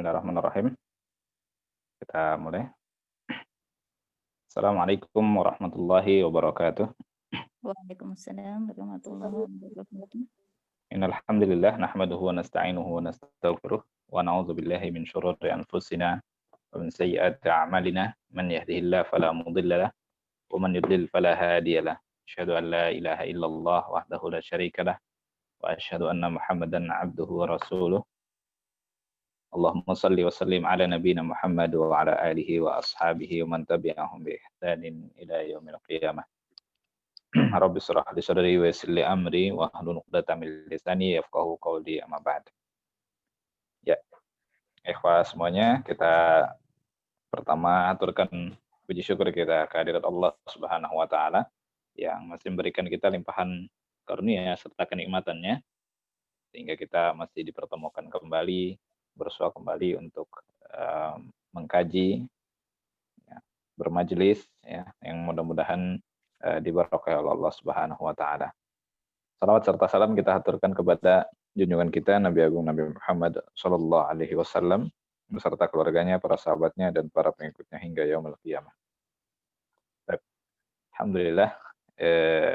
Bismillahirrahmanirrahim. Kita mulai. Assalamualaikum warahmatullahi wabarakatuh. Waalaikumsalam warahmatullahi wabarakatuh. Innal hamdalillah nahmaduhu wa nasta'inuhu wa nastaghfiruh wa na'udzu billahi min shururi anfusina wa min sayyiati a'malina. Man yahdihillahu fala mudilla lahu wa man yudlil fala hadiya lahu. Asyhadu an la ilaha illallah wahdahu la syarika lahu wa asyhadu anna Muhammadan 'abduhu wa rasuluh. Allahumma salli wa sallim ala nabiyyina Muhammad wa ala alihi wa ashabihi wa man tabi'ahum bi ihsanin ila yaumil qiyamah. Rabbi shrah li sadri wa yassir li amri wa hlul 'uqdatam min lisani yafqahu qawli, amma ba'd. Ya, ikhwah semuanya, kita pertama aturkan puji syukur kita kehadirat Allah Subhanahu wa taala yang masih memberikan kita limpahan karunia serta kenikmatannya sehingga kita masih dipertemukan kembali, bersua kembali untuk mengkaji, ya, bermajelis, ya, yang mudah-mudahan diberkahi oleh Allah Subhanahu wa taala. Salawat serta salam kita haturkan kepada junjungan kita Nabi Agung Nabi Muhammad sallallahu alaihi wasallam beserta keluarganya, para sahabatnya dan para pengikutnya hingga yaumul qiyamah. Alhamdulillah,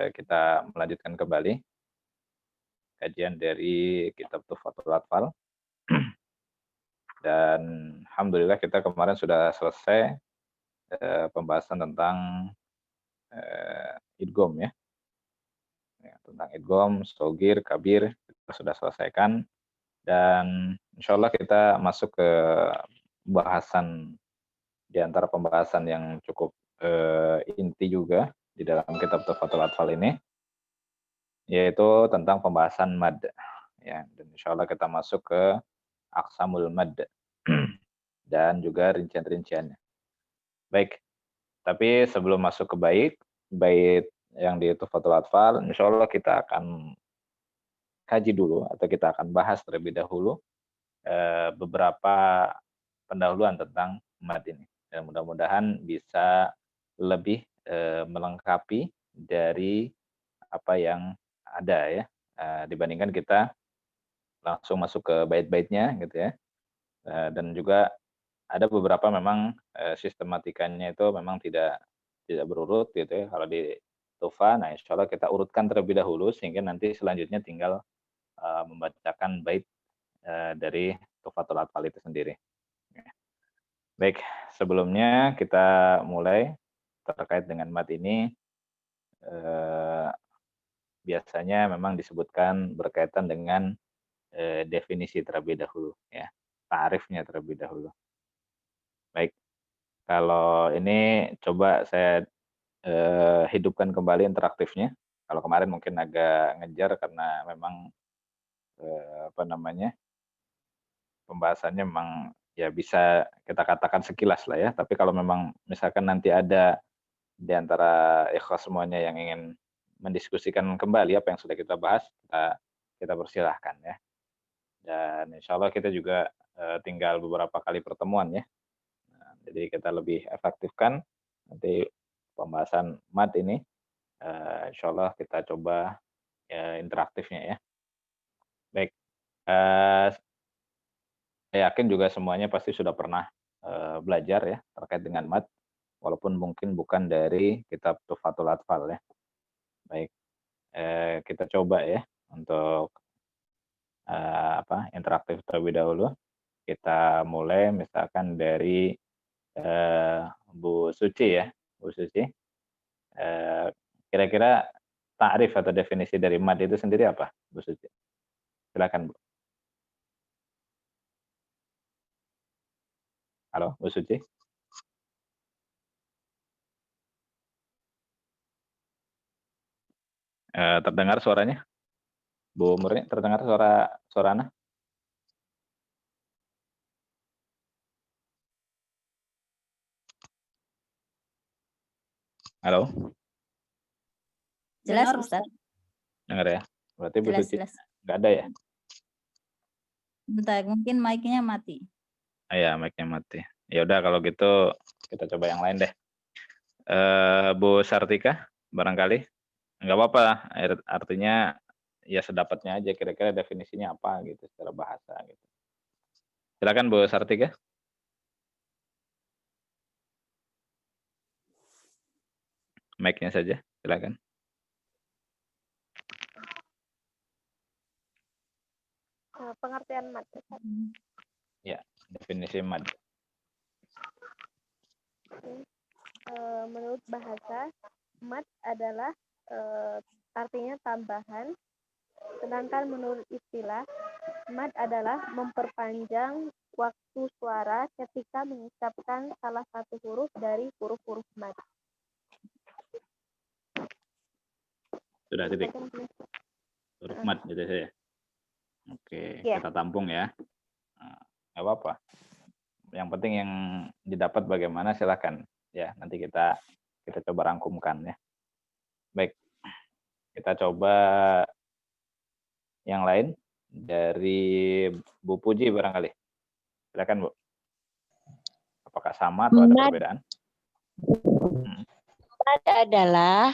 kita melanjutkan kembali kajian dari kitab Tuhfatul Atfal. Dan alhamdulillah kita kemarin sudah selesai pembahasan tentang idgham, ya. Tentang idgham, shogir, kabir kita sudah selesaikan, dan insya Allah kita masuk ke bahasan di antara pembahasan yang cukup inti juga di dalam kitab Tuhfatul Atfal ini, yaitu tentang pembahasan mad, ya. Dan insya Allah kita masuk ke aqsamul mad dan juga rincian-rinciannya. Baik, tapi sebelum masuk ke bait yang di Tuhfatul Atfal, insya Allah kita akan kaji dulu atau kita akan bahas terlebih dahulu beberapa pendahuluan tentang mad ini. Dan mudah-mudahan bisa lebih melengkapi dari apa yang ada, ya, dibandingkan kita langsung masuk ke bait-baitnya gitu, ya. Dan juga ada beberapa memang sistematikanya itu memang tidak berurut gitu, ya. Kalau di Tuhfa, nah insya Allah kita urutkan terlebih dahulu sehingga nanti selanjutnya tinggal membacakan bait dari Tuhfatul Atfal itu sendiri. Baik, sebelumnya kita mulai terkait dengan mad ini, biasanya memang disebutkan berkaitan dengan definisi terlebih dahulu, ya, ta'rifnya terlebih dahulu. Baik, kalau ini coba saya hidupkan kembali interaktifnya. Kalau kemarin mungkin agak ngejar karena memang pembahasannya memang ya bisa kita katakan sekilas lah, ya. Tapi kalau memang misalkan nanti ada di antara ikhwas semuanya yang ingin mendiskusikan kembali apa yang sudah kita bahas, kita persilahkan, ya. Dan insya Allah kita juga tinggal beberapa kali pertemuan, ya. Nah, jadi kita lebih efektifkan nanti pembahasan mad ini, insya Allah kita coba interaktifnya, ya. Baik, saya yakin juga semuanya pasti sudah pernah belajar, ya, terkait dengan mad, walaupun mungkin bukan dari kitab Tuhfatul Atfal, ya. Baik, kita coba, ya, untuk interaktif terlebih dahulu. Kita mulai misalkan dari Bu Suci, ya. Bu Suci, kira-kira ta'rif atau definisi dari mad itu sendiri apa, Bu Suci? Silakan, Bu. Halo, Bu Suci? Terdengar suaranya? Bu Murni, terdengar suara Ana? Halo? Jelas, Ustaz? Dengar, ya? Berarti Bu Suci Jelas. nggak ada, ya? Bentar, mungkin mic-nya mati. Ya, mic-nya mati. Ya udah kalau gitu kita coba yang lain deh. Bu Sartika, barangkali nggak apa-apa. Artinya ya sedapatnya aja. Kira-kira definisinya apa gitu secara bahasa gitu. Silakan Bu Sartika. Mic-nya saja, silakan. Pengertian mad. Ya, definisi mad. Menurut bahasa, mad adalah artinya tambahan. Sedangkan menurut istilah, mad adalah memperpanjang waktu suara ketika mengucapkan salah satu huruf dari huruf-huruf mad. Sudah titik. Huruf mad gitu ya. Oke, kita tampung ya. Nah, nggak apa-apa. Yang penting yang didapat bagaimana silakan. Ya, nanti kita coba rangkumkan ya. Baik. Kita coba yang lain dari Bu Puji barangkali. Silakan Bu. Apakah sama atau ada perbedaan? Mad adalah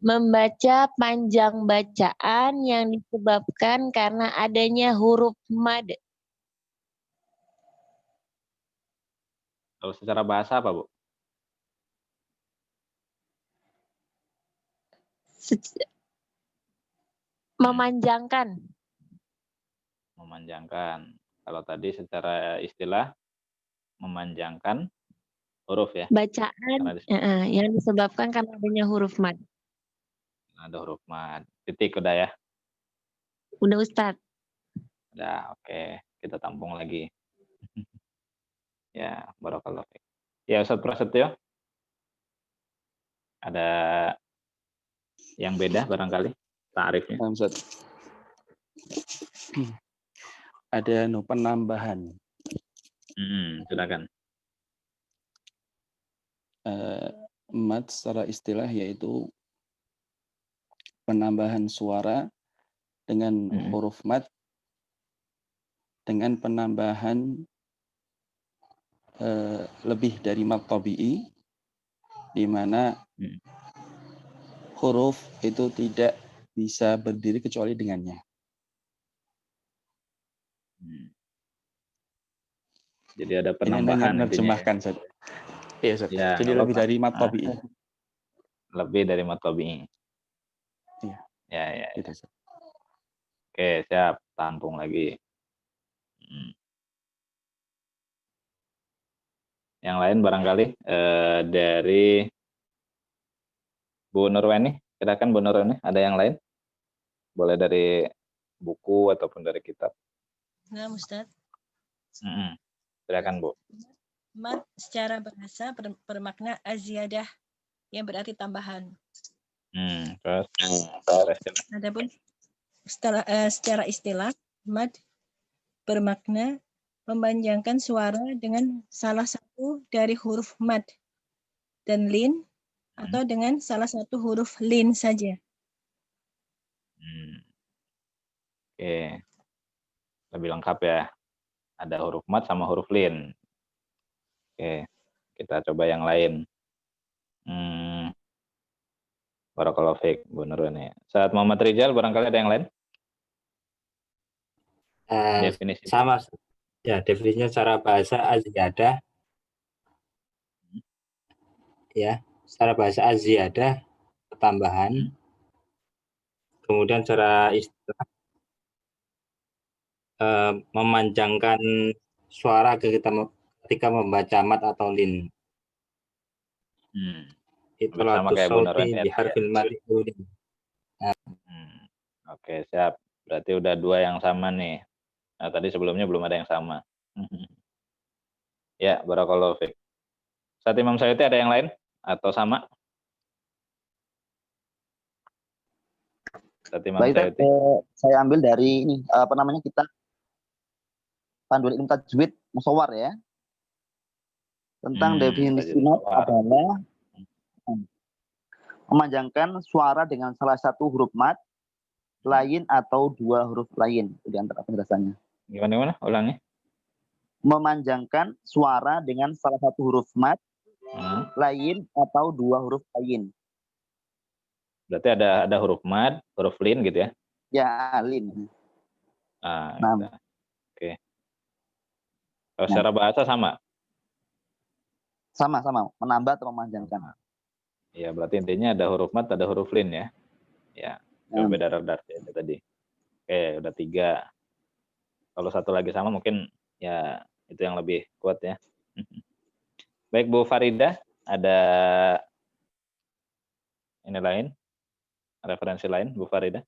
membaca panjang bacaan yang disebabkan karena adanya huruf mad. Kalau secara bahasa apa, Bu? Memanjangkan. Memanjangkan. Kalau tadi secara istilah memanjangkan huruf ya. Bacaan yang disebabkan karena adanya huruf mad. Ada huruf mad. Titik udah ya. Udah Ustadz. Udah, oke. Kita tampung lagi. Ya, barakallahu fiik. Ya, Ustadz Prasetyo. Ada yang beda barangkali ta'rifnya? Ustadz. Ada penambahan. Silakan. Mad secara istilah yaitu penambahan suara dengan huruf mad dengan penambahan lebih dari mad tabi'i, di mana huruf itu tidak bisa berdiri kecuali dengannya. Jadi ada penambahan. Ini menerjemahkan saja. Iya, ya, jadi lebih dari mad tabi'i. Lebih dari mad tabi'i. Iya. Ya. Gitu, Oke, siap. Tampung lagi. Yang lain barangkali dari Bu Nurwani. Silakan Bu Nurwani. Ada yang lain? Boleh dari buku ataupun dari kitab. Nah, Ustadz. Silakan Bu. Mad secara bahasa bermakna aziyadah yang berarti tambahan. Terus. Adapun secara istilah, mad bermakna memanjangkan suara dengan salah satu dari huruf mad dan lin atau dengan salah satu huruf lin saja. Oke. Lebih lengkap ya. Ada huruf mad sama huruf lin. Oke. Kita coba yang lain. Barakallahu fiik, Bu Nurwani. Saat Muhammad Rizal barangkali ada yang lain? Definisi. Sama. Ya, definisinya secara bahasa aziyadah. Ya, secara bahasa aziyadah tambahan. Kemudian secara istilah memanjangkan suara ketika membaca mad atau lin. Itulah sauti di harfil mad. Oke, siap. Berarti udah dua yang sama nih. Nah, tadi sebelumnya belum ada yang sama. Ya, barakallahu fiik. Saat Imam Sayuti ada yang lain atau sama? Saat Imam Sayuti. Saya ambil dari ini kita Panduan Ilmu Tajwid Musawwar ya. Tentang definisi mad adalah memanjangkan suara dengan salah satu huruf mad lain atau dua huruf lain. Di antara penjelasannya. Gimana? Ulangi. Memanjangkan suara dengan salah satu huruf mad lain atau dua huruf lain. Berarti ada huruf mad, huruf lin gitu ya? Ya, lin. Oke. Kalau secara bahasa sama? Sama-sama, menambah atau memanjangkan. Ya, berarti intinya ada huruf mat, ada huruf lin ya. Ya, coba beda radar ya itu tadi. Oke, udah 3. Kalau satu lagi sama mungkin ya itu yang lebih kuat ya. Baik Bu Farida, ada ini lain? Referensi lain Bu Farida?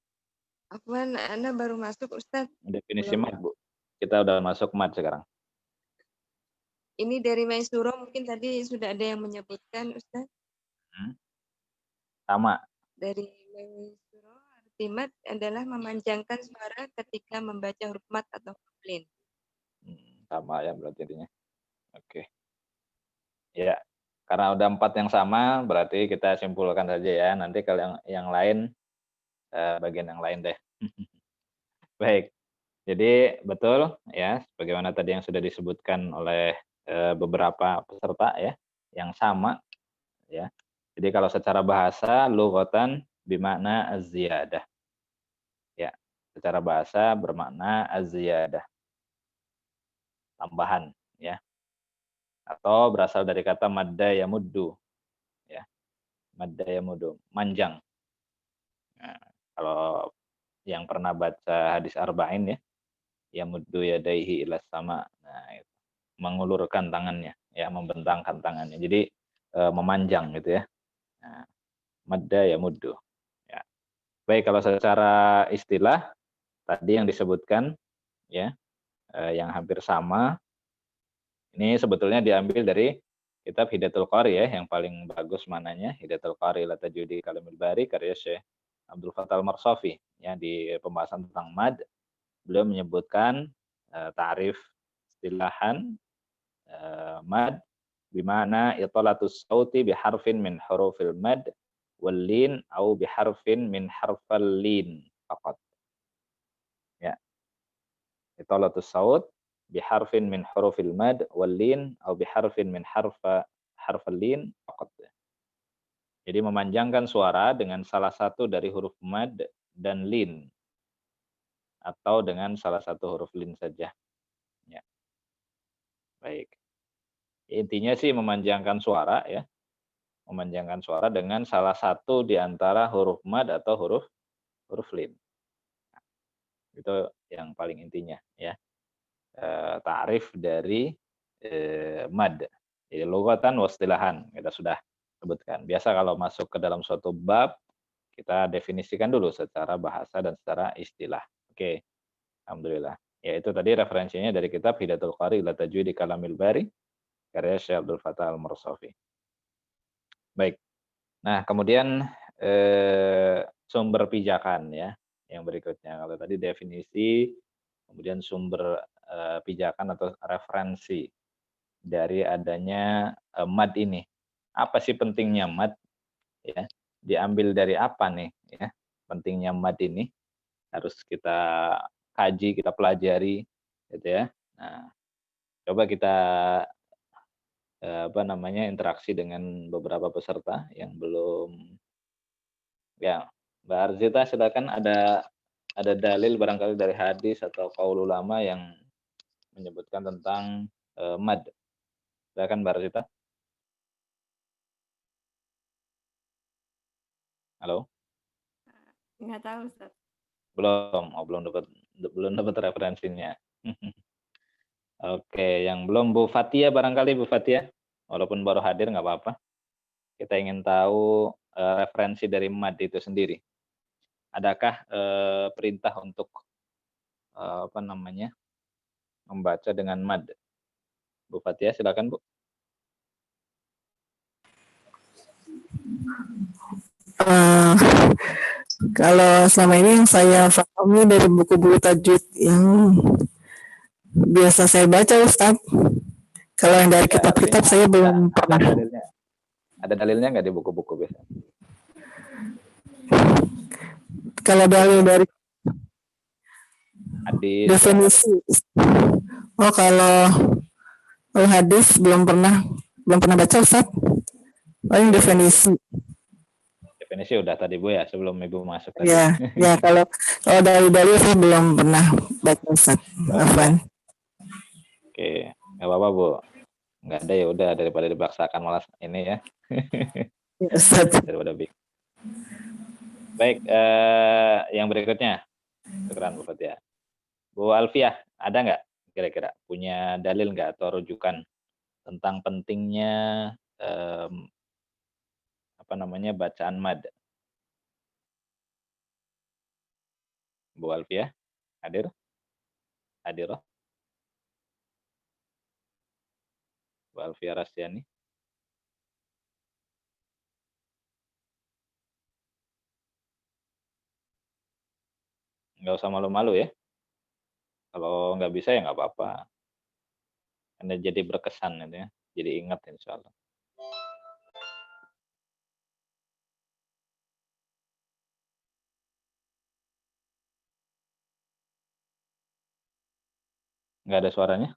Afwan, Anda baru masuk Ustadz. Definisi mat Bu. Kita udah masuk mat sekarang. Ini dari Maisuro mungkin tadi sudah ada yang menyebutkan Ustadz. Sama. Dari Maisuro, arti mat adalah memanjangkan suara ketika membaca huruf mat atau huruf lin. Sama ya berarti intinya. Oke. Ya, karena udah 4 yang sama, berarti kita simpulkan saja ya. Nanti kalau yang lain, bagian yang lain deh. Baik. Jadi betul ya, sebagaimana tadi yang sudah disebutkan oleh beberapa peserta ya, yang sama ya. Jadi kalau secara bahasa lughatan bimakna az-ziyadah. Ya, secara bahasa bermakna az-ziyadah. Tambahan ya. Atau berasal dari kata madda yamuddu. Ya. Madda yamuddu, manjang. Nah, kalau yang pernah baca hadis arba'in ya, yamuddu yadaihi ilas sama. Nah, itu. Mengulurkan tangannya, ya, membentangkan tangannya. Jadi memanjang gitu ya. Nah, madda yamuddu. Ya. Baik, kalau secara istilah tadi yang disebutkan ya, yang hampir sama, ini sebetulnya diambil dari kitab Hidayatul Qari ya, yang paling bagus mananya, Hidayatul Qari la tajudi kalamil bari karya Syekh Abdul Fattah Al-Marsafi ya, di pembahasan tentang mad. Beliau menyebutkan ta'rif istilahan mad bimana italatus sauti biharfin min hurufil mad wal lin au biharfin min harfal lin faqat. Ya. Italatus saut biharfin min hurufil mad wal lin au biharfin min harfal lin faqat. Jadi memanjangkan suara dengan salah satu dari huruf mad dan lin atau dengan salah satu huruf lin saja. Ya. Baik. Intinya sih memanjangkan suara ya. Memanjangkan suara dengan salah satu di antara huruf mad atau huruf lin. Nah, itu yang paling intinya ya. Ta'rif dari mad. Jadi lughatan wastilahan kita sudah sebutkan. Biasa kalau masuk ke dalam suatu bab kita definisikan dulu secara bahasa dan secara istilah. Oke. Alhamdulillah. Ya itu tadi referensinya dari kitab Hidayatul Qari ila tajwidi kalamil bari karya Syekh Abdul Fattah Al-Marsafi. Baik. Nah, kemudian sumber pijakan ya yang berikutnya. Kalau tadi definisi, kemudian sumber pijakan atau referensi dari adanya mad ini. Apa sih pentingnya mad? Ya, diambil dari apa nih ya? Pentingnya mad ini harus kita kaji, kita pelajari gitu ya. Nah, coba kita interaksi dengan beberapa peserta yang belum ya. Mbak Arzita silakan, ada dalil barangkali dari hadis atau qaul ulama yang menyebutkan tentang mad. Silakan Mbak Arzita. Halo? Nggak tahu Ustaz. Belum dapat referensinya. Oke, yang belum Bu Fatia barangkali Bu Fatia, walaupun baru hadir nggak apa-apa. Kita ingin tahu referensi dari mad itu sendiri. Adakah perintah untuk membaca dengan mad? Bu Fatia, silakan Bu. Kalau selama ini yang saya pahami dari buku-buku tajwid yang biasa saya baca Ustaz. Kalau yang dari kitab-kitab saya belum pernah. Ada dalilnya nggak di buku-buku biasa? Kalau dalil dari hadis, definisi. Oh, kalau hadis belum pernah baca Ustaz. Paling definisi. Definisi udah tadi Bu ya, sebelum Ibu masuk tadi. Ya, kalau dari saya belum pernah baca Ustaz. Afwan. Oke, Nggak apa-apa, Bu. Nggak ada ya udah, daripada dipaksakan malas ini ya. Daripada bingung. Baik, yang berikutnya. Syukran Bu Fatia. Bu Alfiah, ada nggak kira-kira punya dalil nggak atau rujukan tentang pentingnya bacaan mad? Bu Alfiah, hadir? Hadirah? Bu Alfiah Rasyani? Nggak usah malu-malu ya. Kalau nggak bisa ya nggak apa-apa. Anda jadi berkesan gitu ya. Jadi ingat insya Allah. Nggak ada suaranya?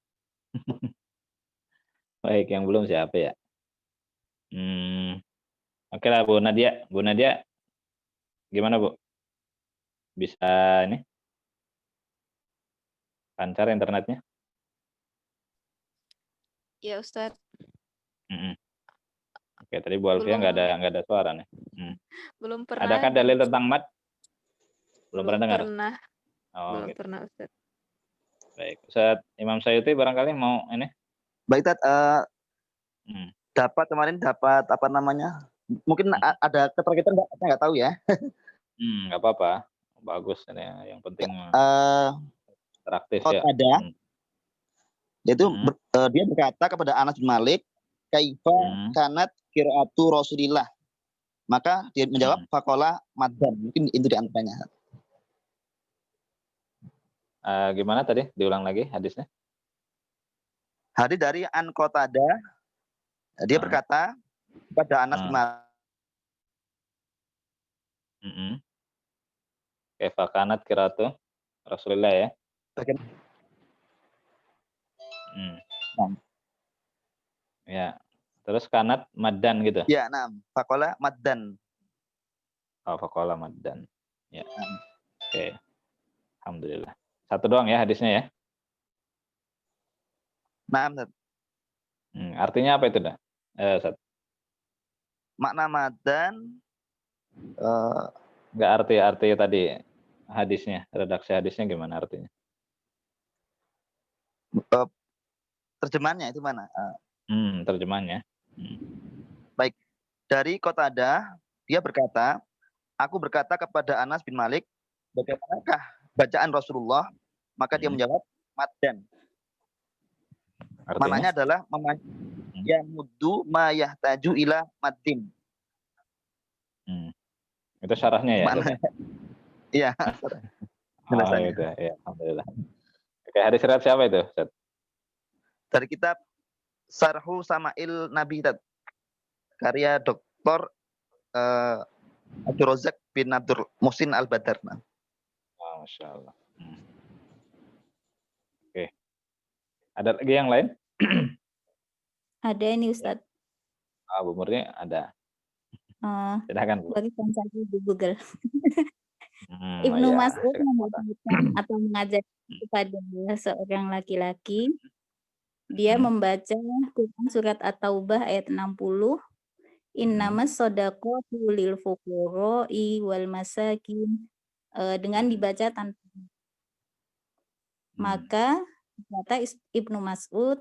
Baik, yang belum siapa ya? Oke lah Bu Nadia. Bu Nadia, gimana Bu? Bisa ini? Lancar internetnya? Ya Ustadz. Oke, tadi Bu Alfia nggak ada suara nih. Belum pernah. Adakah dalil tentang mat? Belum pernah dengar? Pernah. Oh, Belum gitu. pernah Ustadz. Baik, Ustaz Imam Sayuti barangkali mau ini? Baik, Tat, kemarin dapat apa namanya? Mungkin ada keterkaitan nggak tahu ya. Nggak apa-apa. Bagus ini yang penting interaktif ya. Ada. Yaitu dia berkata kepada Anas bin Malik, kaifa kanat qiraatu Rasulillah. Maka dia menjawab faqala maddan. Mungkin itu di antaranya. Gimana tadi? Diulang lagi hadisnya. Hadis dari An Qatadah. Dia berkata kepada Anas bin Malik. Kaifa kanat qiraatu Rasulillah ya. Ya. Terus kanat maddan gitu. Ya, faqala maddan. Oh, faqala maddan. Ya. Oke. Alhamdulillah. Satu doang ya hadisnya ya. Artinya apa itu dah? Makna maddan enggak arti tadi hadisnya, redaksi hadisnya gimana artinya? Terjemahannya itu mana? Terjemahannya. Baik. Dari Qatadah, dia berkata, aku berkata kepada Anas bin Malik, bagaimanakah bacaan Rasulullah? Maka dia menjawab, maddan. Maknanya adalah yamuddu ma yahtaju ila maddin. Itu syarahnya ya? Iya. Oh, gitu. Ya, alhamdulillah. Oke, hadis riwayat siapa itu, Ustaz? Dari kitab Sarhu Sama'il Nabi, karya Dr. Abdul Razak bin Abdul Muhsin Al-Badar. Masya Allah. Oke. Ada lagi yang lain? Ada ini Ustaz. Bu Murni ada. Silakan Bu. Berikan saja di Google. Ibnu Mas'ud membacakan atau mengajar kepada seorang laki-laki. Dia membaca Quran surat At-Taubah ayat 60. Innamas shadaqatu lil fuqara'i wal masakin, dengan dibaca tanpa. Maka kata Ibnu Mas'ud,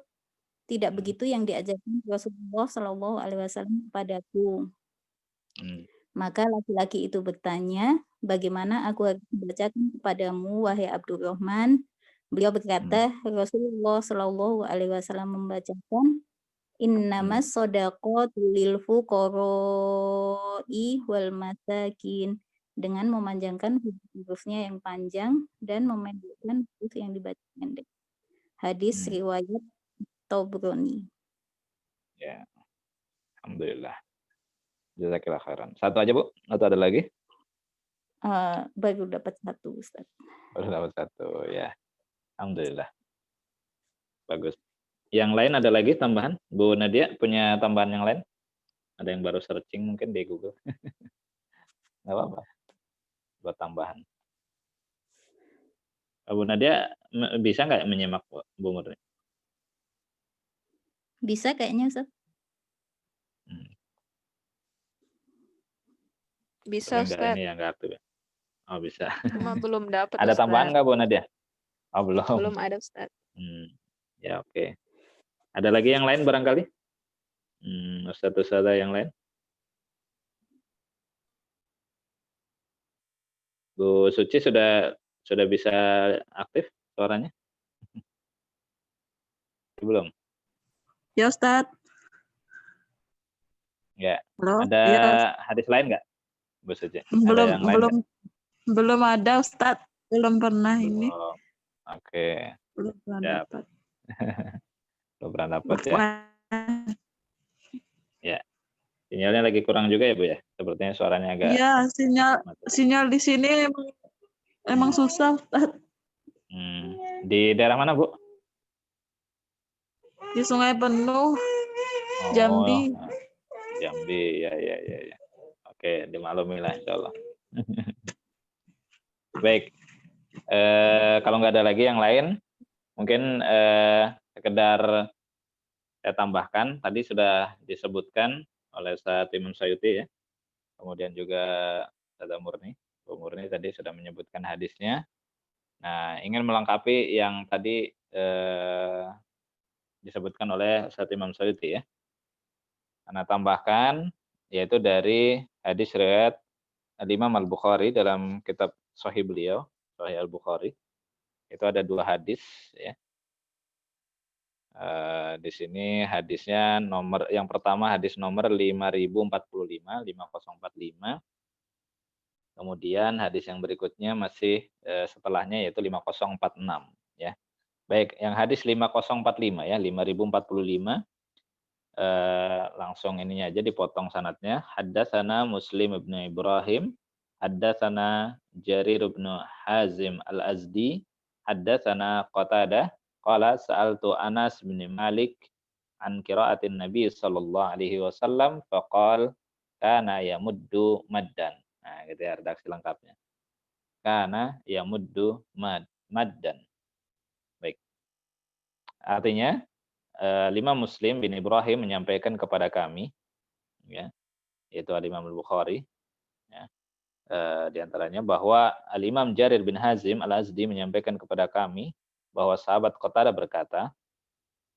tidak begitu yang diajarkan Rasulullah Shallallahu Alaihi Wasallam kepadaku. Maka laki-laki itu bertanya, bagaimana aku harus membacakan kepadamu, wahai Abdurrahman? Beliau berkata, Rasulullah Shallallahu Alaihi Wasallam membacakan, Innamas shadaqatu lil fuqara'i wal masakin, dengan memanjangkan hurufnya yang panjang dan memendekkan huruf yang dibaca pendek. Hadis riwayat Tabrani. Ya, alhamdulillah. Jazakallah khairan. Satu aja Bu, atau ada lagi? Baru dapat satu Ustaz. Baru dapat satu ya. Alhamdulillah. Bagus. Yang lain ada lagi tambahan? Bu Nadia punya tambahan yang lain? Ada yang baru searching mungkin di Google? Nggak apa-apa. Buat tambahan. Bu Nadia bisa nggak menyimak Bu Murni? Bisa kayaknya, Ustaz. Bisa, Tapi enggak Ustaz. ini ya, enggak aktif ya. Oh, bisa. Cuma belum dapat, Ada tambahan Ustaz. enggak, Bu Nadia? Oh, belum. Belum ada, Ustaz. Ya, oke. Ada lagi yang lain barangkali? Ustaz-ustazah yang lain? Bu Suci sudah bisa aktif suaranya? Belum? Ya, Ustaz. Enggak. Halo? Ada Ya. hadis lain enggak, Bu Suci? Belum, Ada yang lain nggak? belum ada, Ustaz. Belum pernah ini. Belum. Oke. Belum pernah Siap. dapat. Belum pernah dapat ya. Ya. Sinyalnya lagi kurang juga ya, Bu ya? Sepertinya suaranya agak Iya, sinyal di sini emang susah, Ustaz. Di daerah mana, Bu? Di Sungai Penuh, Oh, Jambi. Jambi, ya. Oke, dimaklumi lah, insya Allah. Baik, kalau nggak ada lagi yang lain, mungkin sekedar saya tambahkan, tadi sudah disebutkan oleh Ustaz Imam Sayuti ya, kemudian juga Ustaz Murni. Bu Murni tadi sudah menyebutkan hadisnya. Nah, ingin melengkapi yang tadi disebutkan oleh Ustaz Imam Sayuti ya. Karena tambahkan, yaitu dari hadis riwayat Imam Al-Bukhari dalam kitab Sahih beliau, Sahih Al-Bukhari. Itu ada 2 hadis ya. Di sini hadisnya yang pertama hadis nomor 5045. Kemudian hadis yang berikutnya masih setelahnya yaitu 5046 ya. Baik, yang hadis 5045 ya, 5045 langsung ininya aja dipotong sanadnya. Haddatsana Muslim ibnu Ibrahim, haddatsana Jarir ibnu Hazim Al-Azdi, haddatsana Qatadah qala sa'altu Anas bin Malik an qiraatin Nabi sallallahu alaihi wasallam faqala kana yamuddu maddan. Nah, gitu ya redaksi lengkapnya. Kana yamuddu maddan. Baik. Artinya Imam Muslim bin Ibrahim menyampaikan kepada kami, ya, yaitu Al-Imam Al-Bukhari, ya, di antaranya bahwa Al-Imam Jarir bin Hazim Al-Azdi menyampaikan kepada kami bahwa sahabat Qatadah berkata,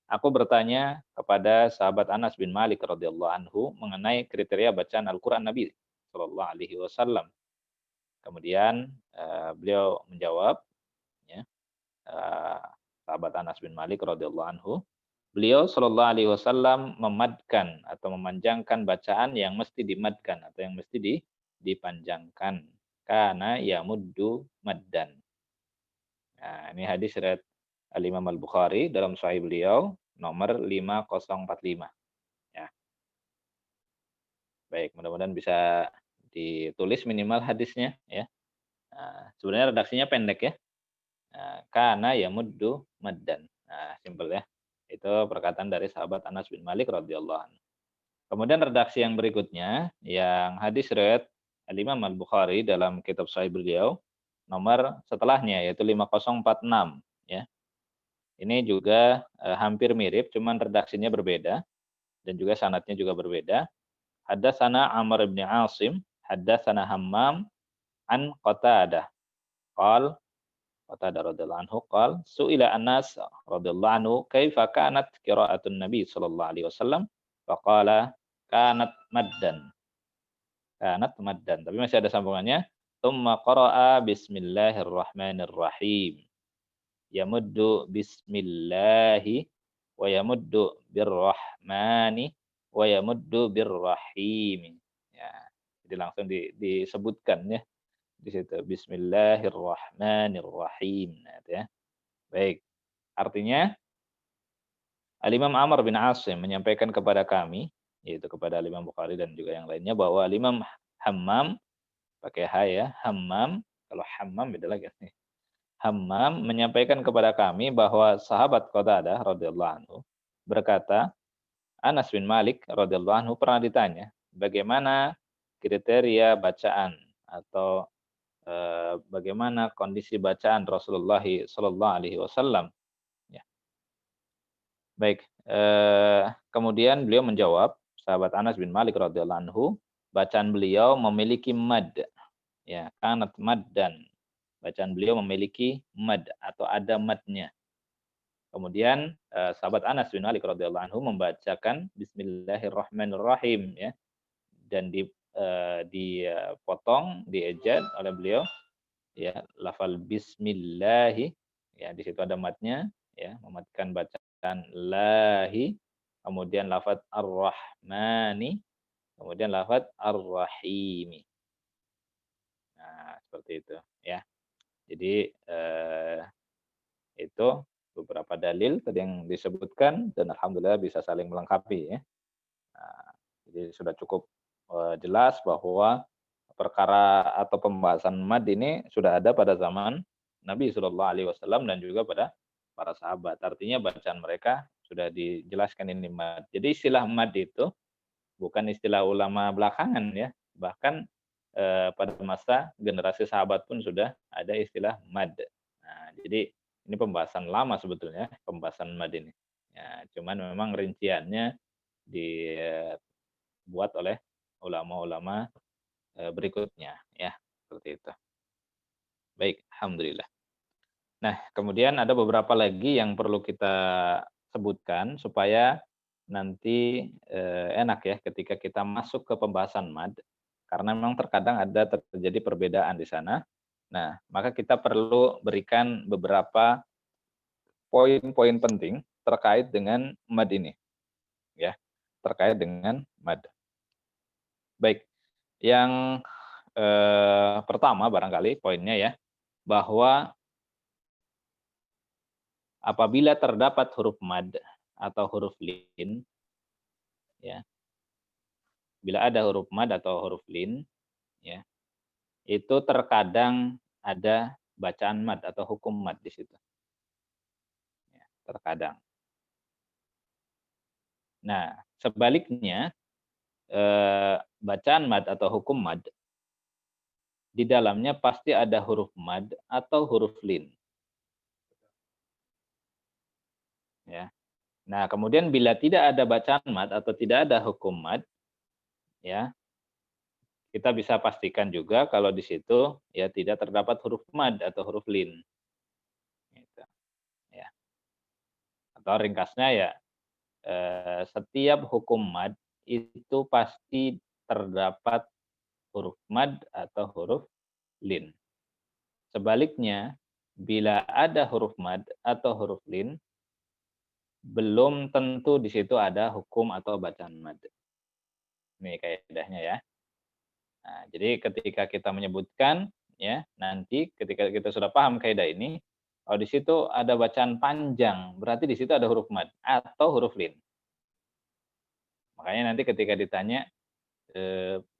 aku bertanya kepada sahabat Anas bin Malik radhiyallahu anhu mengenai kriteria bacaan Al-Quran Nabi sallallahu alaihi wasallam. Kemudian beliau menjawab, ya, sahabat Anas bin Malik radhiyallahu anhu, beliau sallallahu alaihi wasallam memadkan atau memanjangkan bacaan yang mesti dimadkan atau yang mesti dipanjangkan. Kana yamuddu maddan. Nah, ini hadis riwayat Al-Imam Al-Bukhari dalam Sahih beliau nomor 5045. Ya. Baik, mudah-mudahan bisa ditulis minimal hadisnya ya. Nah, sebenarnya redaksinya pendek ya. Kana yamuddu maddan. Nah, simpel ya. Itu perkataan dari sahabat Anas bin Malik radhiyallahu anhu. Kemudian redaksi yang berikutnya yang hadis riwayat Al-Imam Al-Bukhari dalam kitab Sahih beliau nomor setelahnya yaitu 5046 ya. Ini juga hampir mirip cuman redaksinya berbeda dan juga sanadnya juga berbeda. Haddatsana Amr bin Asim, haddatsana Hammam an Qatadah. Qatadah radhiyallahu anhu qala su'ila Anas radhiyallahu anhu kaifa kanat qira'atun Nabi sallallahu alaihi wasallam faqala kanat maddan. Kanat maddan. Tapi masih ada sambungannya. Tsumma qara'a bismillahirrahmanirrahim. Yamuddu bismillahi wa yamuddu birrahmani wa yamuddu birrahim. Ya, jadi langsung disebutkan ya di situ bismillahirrahmanirrahim. Nah, itu ya. Baik. Artinya Al-Imam Amr bin Asim menyampaikan kepada kami, yaitu kepada Al-Imam Bukhari dan juga yang lainnya, bahwa Al-Imam Hammam, pakai H ya, Hammam, kalau Hammam beda lagi. Hammam menyampaikan kepada kami bahwa sahabat Qatadah radhiyallahu anhu berkata, Anas bin Malik radhiyallahu anhu pernah ditanya, bagaimana kriteria bacaan atau bagaimana kondisi bacaan Rasulullah sallallahu alaihi wasallam. Ya. Baik, kemudian beliau menjawab, sahabat Anas bin Malik radhiyallahu anhu, bacaan beliau memiliki mad, ya, kanat maddan. Bacaan beliau memiliki mad atau ada madnya. Kemudian sahabat Anas bin Malik radhiyallahu anhu membacakan Bismillahirrahmanirrahim, ya, dan dipotong, diejad oleh beliau, ya, lafal Bismillahi, ya, di situ ada madnya, ya, mematikan bacaan lahi, kemudian lafaz ar-Rahmani, kemudian lafaz ar-Rahimi. Nah, seperti itu, ya. Jadi itu beberapa dalil tadi yang disebutkan dan alhamdulillah bisa saling melengkapi, ya. Nah, jadi sudah cukup jelas bahwa perkara atau pembahasan mad ini sudah ada pada zaman Nabi SAW dan juga pada para sahabat. Artinya bacaan mereka sudah dijelaskan ini mad. Jadi istilah mad itu bukan istilah ulama belakangan, ya. Bahkan pada masa generasi sahabat pun sudah ada istilah mad. Nah, jadi ini pembahasan lama sebetulnya, pembahasan mad ini. Ya, cuman memang rinciannya dibuat oleh ulama-ulama berikutnya, ya, seperti itu. Baik, alhamdulillah. Nah, kemudian ada beberapa lagi yang perlu kita sebutkan supaya nanti enak, ya, ketika kita masuk ke pembahasan mad, karena memang terkadang ada terjadi perbedaan di sana. Nah, maka kita perlu berikan beberapa poin-poin penting terkait dengan mad ini, ya, terkait dengan mad. Baik, yang pertama barangkali poinnya, ya, bahwa apabila terdapat huruf mad atau huruf lin, ya, bila ada huruf mad atau huruf lin, ya, itu terkadang ada bacaan mad atau hukum mad di situ, ya, terkadang. Nah, sebaliknya bacaan mad atau hukum mad di dalamnya pasti ada huruf mad atau huruf lin, ya. Nah, kemudian bila tidak ada bacaan mad atau tidak ada hukum mad, ya, kita bisa pastikan juga kalau di situ, ya, tidak terdapat huruf mad atau huruf lin. Gitu, ya. Atau ringkasnya, ya, setiap hukum mad itu pasti terdapat huruf mad atau huruf lin. Sebaliknya, bila ada huruf mad atau huruf lin, belum tentu di situ ada hukum atau bacaan mad. Ini kaidahnya, ya. Nah, jadi ketika kita menyebutkan, ya, nanti ketika kita sudah paham kaidah ini, kalau di situ ada bacaan panjang, berarti di situ ada huruf mad atau huruf lin. Makanya nanti ketika ditanya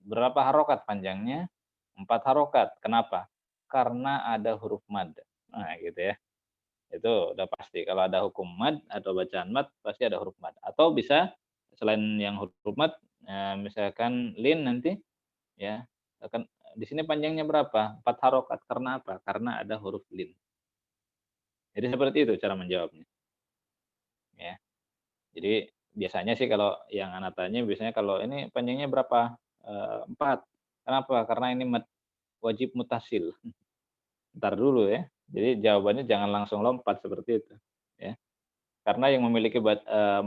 berapa harokat panjangnya? 4 harokat. Kenapa? Karena ada huruf mad. Nah, gitu, ya. Itu udah pasti. Kalau ada hukum mad atau bacaan mad, pasti ada huruf mad. Atau bisa selain yang huruf mad, misalkan lin nanti, ya, akan di sini panjangnya berapa? 4 harokat. Karena apa? Karena ada huruf lin. Jadi seperti itu cara menjawabnya. Ya. Jadi biasanya sih kalau yang anak tanya biasanya kalau ini panjangnya berapa? 4. Kenapa? Karena ini mad wajib mutasil. Ntar dulu, ya. Jadi jawabannya jangan langsung lompat seperti itu, ya. Karena yang memiliki 4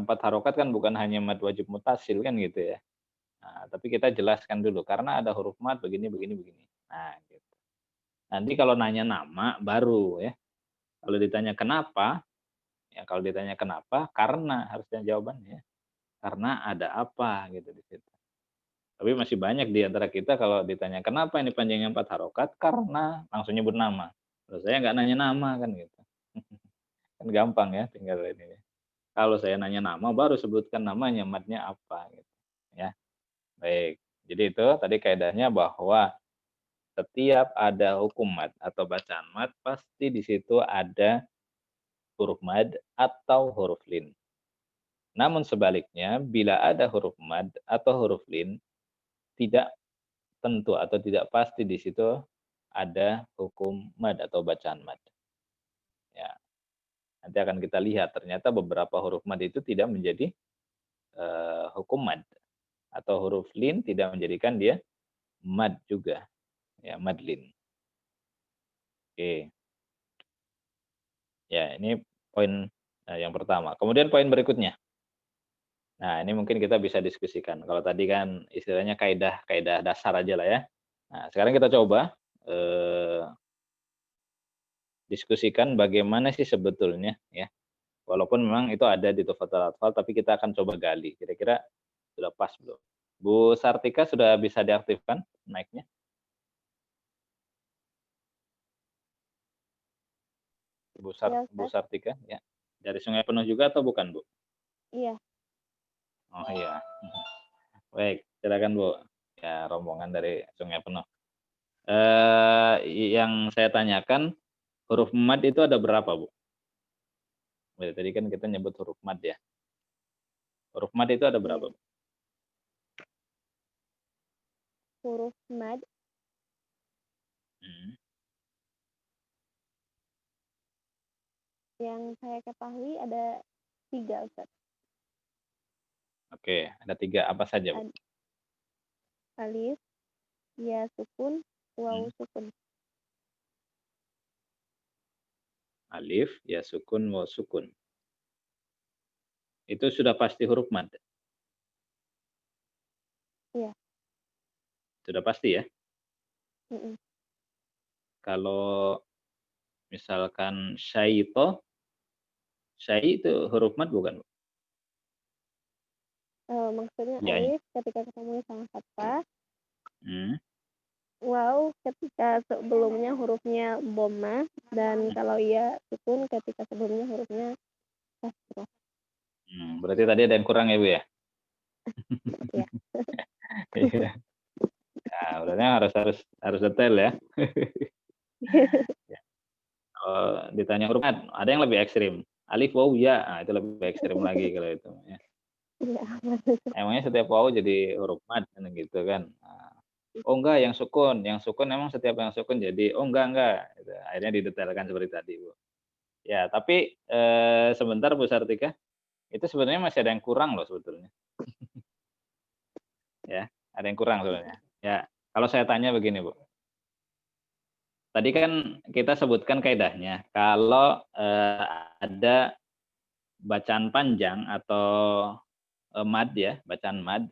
harokat kan bukan hanya mad wajib mutasil kan gitu, ya. Nah, tapi kita jelaskan dulu karena ada huruf mad begini begini begini. Nah, gitu. Nanti kalau nanya nama baru, ya. Kalau ditanya kenapa, ya, kalau ditanya kenapa, karena harusnya jawabannya. Karena ada apa gitu di situ. Tapi masih banyak di antara kita kalau ditanya kenapa ini panjangnya 4 harokat, karena langsung nyebut nama. Terus saya nggak nanya nama kan gitu. Kan gampang, ya, tinggal ini. Kalau saya nanya nama baru sebutkan namanya, madnya apa gitu, ya. Baik. Jadi itu tadi kaidahnya bahwa setiap ada hukum mad atau bacaan mad pasti di situ ada huruf mad atau huruf lin. Namun sebaliknya bila ada huruf mad atau huruf lin tidak tentu atau tidak pasti di situ ada hukum mad atau bacaan mad. Ya. Nanti akan kita lihat ternyata beberapa huruf mad itu tidak menjadi hukum mad, atau huruf lin tidak menjadikan dia mad juga, ya, mad lin. Oke. Ya, ini poin yang pertama. Kemudian poin berikutnya. Nah, ini mungkin kita bisa diskusikan. Kalau tadi kan istilahnya kaidah dasar aja lah ya. Nah, sekarang kita coba diskusikan bagaimana sih sebetulnya ya. Walaupun memang itu ada di Tuhfatul Atfal, tapi kita akan coba gali. Kira-kira sudah pas belum? Bu Sartika sudah bisa diaktifkan mic-nya? Bu Sartika, ya. Dari Sungai Penuh juga atau bukan, Bu? Iya. Oh iya. Baik, silakan Bu. Ya, rombongan dari Sungai Penuh. Yang saya tanyakan, huruf mad itu ada berapa, Bu? Tadi kan kita nyebut huruf mad ya. Huruf mad itu ada berapa, Bu? Huruf mad. Yang saya ketahui ada 3, Ustaz. Oke, ada 3. Apa saja, Bu? Alif, ya sukun, waw sukun. Alif, ya sukun, waw sukun. Itu sudah pasti huruf mad? Iya. Sudah pasti ya? Mm-mm. Kalau misalkan syaito, syai itu huruf mad bukan? Maksudnya Ya, alif ketika ketemu sama fathah. Hmm. Waw ketika sebelumnya hurufnya dhamma, dan kalau ya sukun ketika sebelumnya hurufnya kasroh. Berarti tadi ada yang kurang ya, Bu ya? Iya. Iya. Nah, berarti harus detail ya. Ya. Kalau ditanya huruf mad, ada yang lebih ekstrim. Alif, waw, ya, nah, itu lebih ekstrim lagi kalau itu. Ya. Emangnya setiap waw jadi huruf mad kan gitu kan? Nah, oh enggak, yang sukun emang setiap yang sukun jadi, oh enggak. Gitu. Akhirnya didetailkan seperti tadi, Bu. Ya, tapi sebentar Bu Sartika, itu sebenarnya masih ada yang kurang loh sebetulnya. Ya, ada yang kurang sebenarnya. Ya, kalau saya tanya begini, Bu. Tadi kan kita sebutkan kaidahnya, kalau ada bacaan panjang atau mad ya, bacaan mad,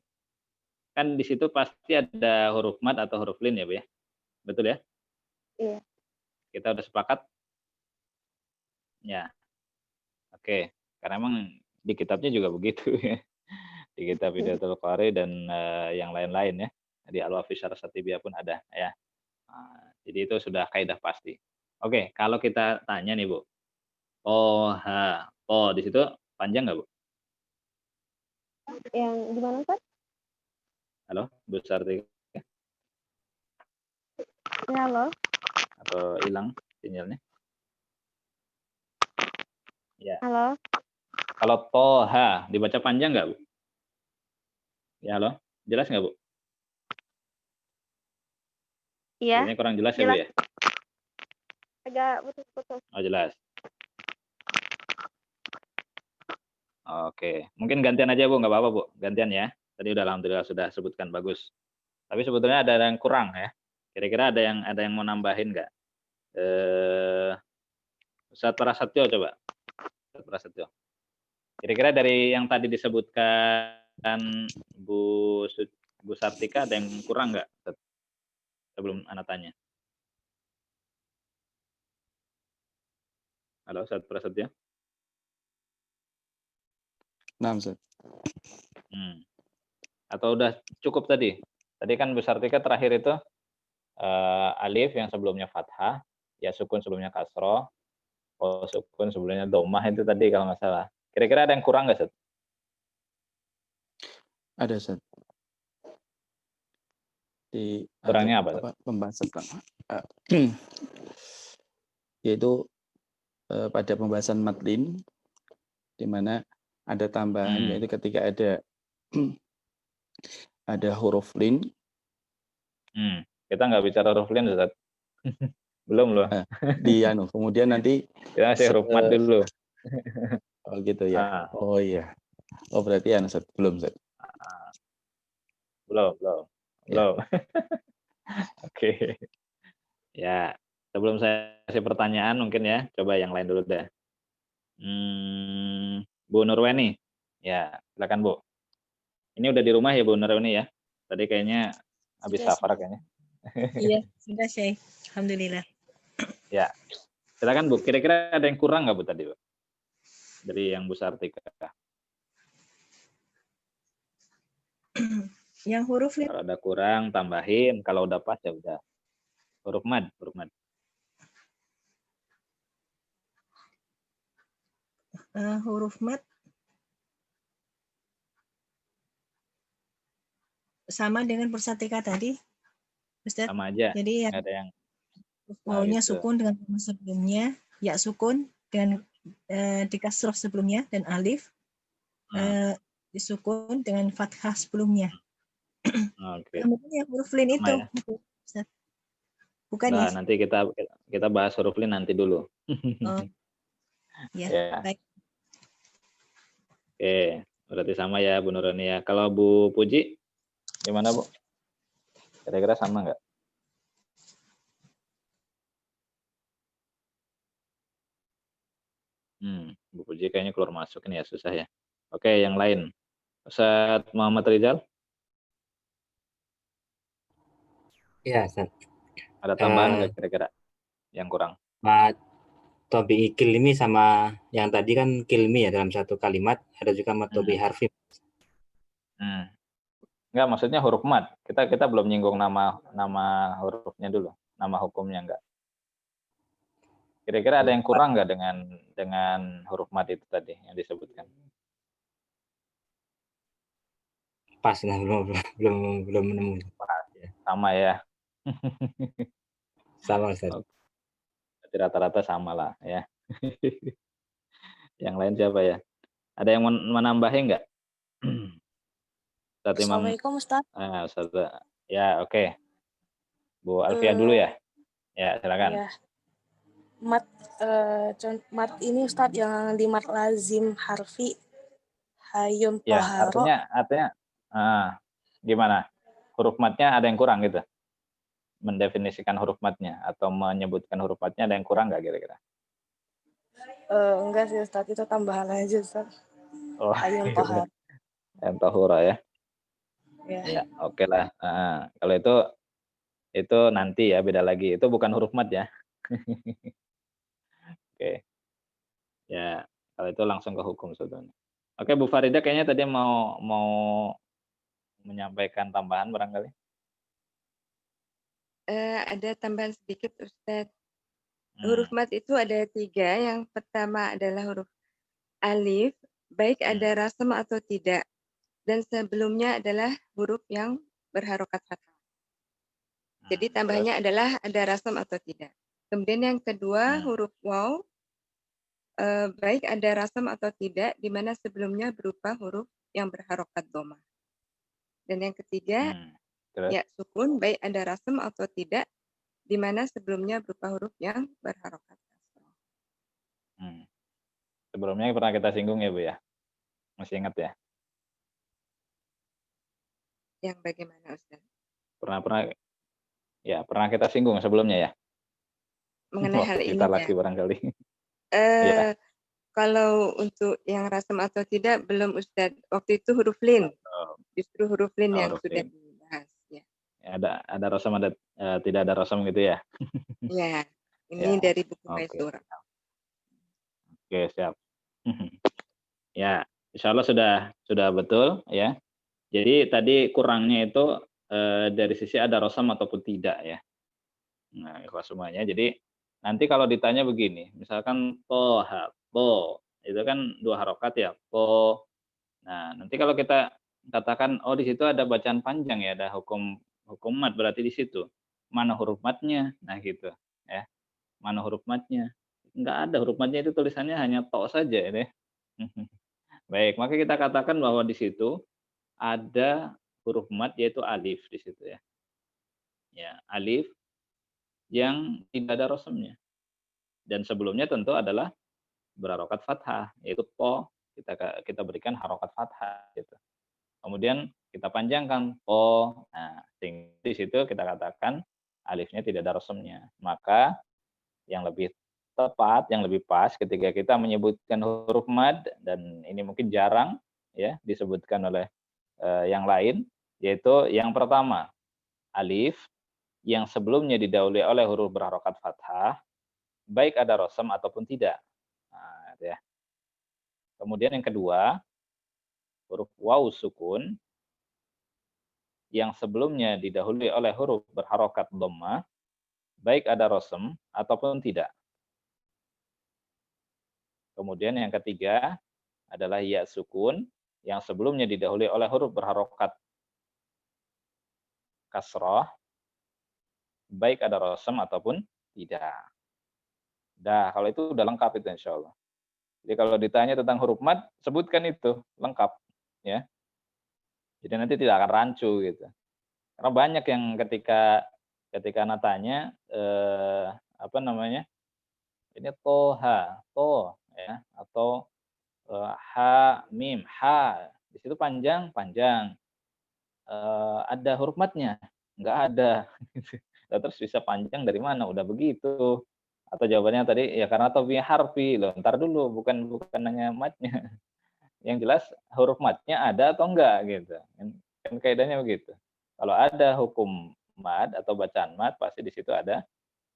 kan di situ pasti ada huruf mad atau huruf lin ya, Bu ya? Betul ya? Iya. Kita udah sepakat? Ya. Oke, karena emang di kitabnya juga begitu ya. Di kitab Hidayatul Qari dan yang lain-lain ya. Di Al-Wafi Syarh Satibiyah pun ada ya. Nah, jadi itu sudah kaidah pasti. Oke, kalau kita tanya nih, Bu. Oh, ha, oh di situ panjang nggak, Bu? Yang gimana, Ustaz? Halo, Bu Sartika? Ya, halo. Atau hilang sinyalnya? Ya. Halo. Kalau toha dibaca panjang nggak, Bu? Ya, halo. Jelas nggak, Bu? Iya. Ini kurang jelas ya, Bu ya? Agak putus-putus. Oh, jelas. Oke, mungkin gantian aja, Bu, nggak apa-apa, Bu. Gantian ya. Tadi udah alhamdulillah sudah sebutkan bagus. Tapi sebetulnya ada yang kurang ya. Kira-kira ada yang mau nambahin nggak? Ustaz Prasetyo coba. Ustaz Prasetyo. Kira-kira dari yang tadi disebutkan Bu Sartika ada yang kurang nggak? Sebelum Ana tanya. Halo, Ustaz Prasetyo. Nah, Ustaz. Atau udah cukup tadi? Tadi kan Bu Sartika terakhir itu alif yang sebelumnya fathah, ya sukun sebelumnya kasroh, oh sukun sebelumnya domah itu tadi kalau nggak salah. Kira-kira ada yang kurang nggak, Ustaz? Ada, Ustaz. Kurangnya apa? Pembahasan yaitu pada pembahasan matlin, di mana ada tambahan yaitu ketika ada huruf lin. Kita nggak bicara huruf lin, Ustaz. Belum loh. Kemudian nanti kita masih huruf mad dulu. Oh gitu ya. Oh iya. Oh berarti ya Ustaz. Belum Ustaz. Belum. Ya. Oke. Ya, sebelum saya kasih pertanyaan mungkin ya, coba yang lain dulu deh. Bu Nurweni. Ya, silakan Bu. Ini udah di rumah ya Bu Nurweni ya? Tadi kayaknya habis Sudah, safar sudah. kayaknya. Iya, sudah Syekh. Alhamdulillah. Ya, silakan Bu. Kira-kira ada yang kurang nggak Bu tadi Bu? Dari yang Bu Sartika. Yang huruf lin. Kalau ada kurang tambahin, kalau udah pas ya udah. Huruf mad. Huruf mat sama dengan Pusartika tadi, Ustaz. Sama aja. Jadi Nggak ada yang wawunya gitu. sukun dengan koma sebelumnya, ya sukun dan di kasroh sebelumnya, dan alif disukun dengan fathah sebelumnya. Oke. Kemudian yang huruf lin itu, ya. Ustaz. Bukan Nah, ya? nanti kita bahas huruf lin nanti dulu. Oh. Ya, Ya. baik. Oke, berarti sama ya Bu Nurani ya. Kalau Bu Puji, gimana Bu? Kira-kira sama nggak? Bu Puji kayaknya keluar masuk ini ya, susah ya. Oke, yang lain. Ustaz Muhammad Rizal? Ya, Ustaz. Ada tambahan nggak kira-kira yang kurang? Mat tobi kilmi sama yang tadi kan kilmi ya dalam satu kalimat, ada juga mat tobi harfi. Enggak, maksudnya huruf mat. Kita belum nyinggung nama hurufnya dulu, nama hukumnya enggak. Kira-kira ada yang kurang nggak dengan huruf mat itu tadi yang disebutkan? Pas lah, belum menemu. Sama ya. Sama Ustaz. Berarti rata-rata sama lah ya. Yang lain siapa ya? Ada yang menambahin nggak? Assalamualaikum Ustaz. Ustaz. Ya, oke. Bu Alfia dulu ya. Ya, silakan. Ya. Mat ini Ustaz yang di mat lazim harfi hayun Ya, toharo. artinya gimana? Huruf matnya ada yang kurang gitu? Mendefinisikan huruf matnya atau menyebutkan huruf matnya ada yang kurang nggak kira-kira? Enggak sih Ustaz, itu tambahan aja Ustaz. Oh, hayun toharo. Hayun toharo ya. Ya, oke lah. Kalau itu nanti ya, beda lagi. Itu bukan huruf mat ya. Oke. Ya, kalau itu langsung ke hukum sebetulnya. Oke, Bu Farida kayaknya tadi mau menyampaikan tambahan barangkali. Ada tambahan sedikit Ustadz. Huruf mat itu ada 3. Yang pertama adalah huruf alif, baik ada rasam atau tidak. Dan sebelumnya adalah huruf yang berharokat fathah. Jadi tambahannya adalah ada rasam atau tidak. Kemudian yang kedua huruf waw, baik ada rasam atau tidak, di mana sebelumnya berupa huruf yang berharokat dhamma. Dan yang ketiga, ya sukun, baik ada rasam atau tidak, di mana sebelumnya berupa huruf yang berharokat kasroh. Sebelumnya pernah kita singgung ya Bu ya? Masih ingat ya? Yang bagaimana Ustaz? Pernah kita singgung sebelumnya ya? Mengenai hal ini kita lagi barangkali. Kalau untuk yang rasam atau tidak belum Ustaz. Waktu itu huruf lin. Justru huruf lin yang sudah dibahas. Ya. Ada rasam, tidak ada rasam gitu ya? Ya, ini dari buku Maisura. Oke, siap. Ya, insya Allah sudah betul ya. Jadi tadi kurangnya itu dari sisi ada rasam ataupun tidak ya. Nah, ikhlas semuanya. Jadi nanti kalau ditanya begini, misalkan po, itu kan 2 harokat ya, po. Nah, nanti kalau kita katakan, oh di situ ada bacaan panjang ya, ada hukum mat berarti di situ. Mana huruf matnya? Nah gitu ya. Mana huruf matnya? Enggak ada huruf matnya, itu tulisannya hanya to saja ya. Baik, maka kita katakan bahwa di situ ada huruf mat yaitu alif di situ ya. Ya, alif yang tidak ada rosemnya. Dan sebelumnya tentu adalah berharokat fathah, yaitu to, kita berikan harokat fathah gitu. Kemudian kita panjangkan to. Nah, di situ kita katakan alifnya tidak ada rosmnya. Maka yang lebih tepat, yang lebih pas ketika kita menyebutkan huruf mad, dan ini mungkin jarang ya disebutkan oleh yang lain, yaitu yang pertama alif yang sebelumnya didahului oleh huruf berharokat fathah, baik ada rosm ataupun tidak. Nah, ya. Kemudian yang kedua, huruf waw sukun yang sebelumnya didahului oleh huruf berharokat dhammah, baik ada rosm ataupun tidak. Kemudian yang ketiga adalah ya sukun yang sebelumnya didahului oleh huruf berharokat kasroh, baik ada rosm ataupun tidak. Dah, kalau itu udah lengkap itu insya Allah. Jadi kalau ditanya tentang huruf mad, sebutkan itu lengkap, ya. Jadi nanti tidak akan rancu gitu. Karena banyak yang ketika anak tanya apa namanya, ini toha, to, ya, atau ha, mim, ha, di situ panjang, ada huruf madnya, nggak ada. Terus bisa panjang dari mana? Udah begitu. Atau jawabannya tadi ya karena tobi harfi loh. Ntar dulu, bukan hanya madnya. Yang jelas huruf madnya ada atau enggak gitu. Kan kaidahnya begitu. Kalau ada hukum mad atau bacaan mad, pasti di situ ada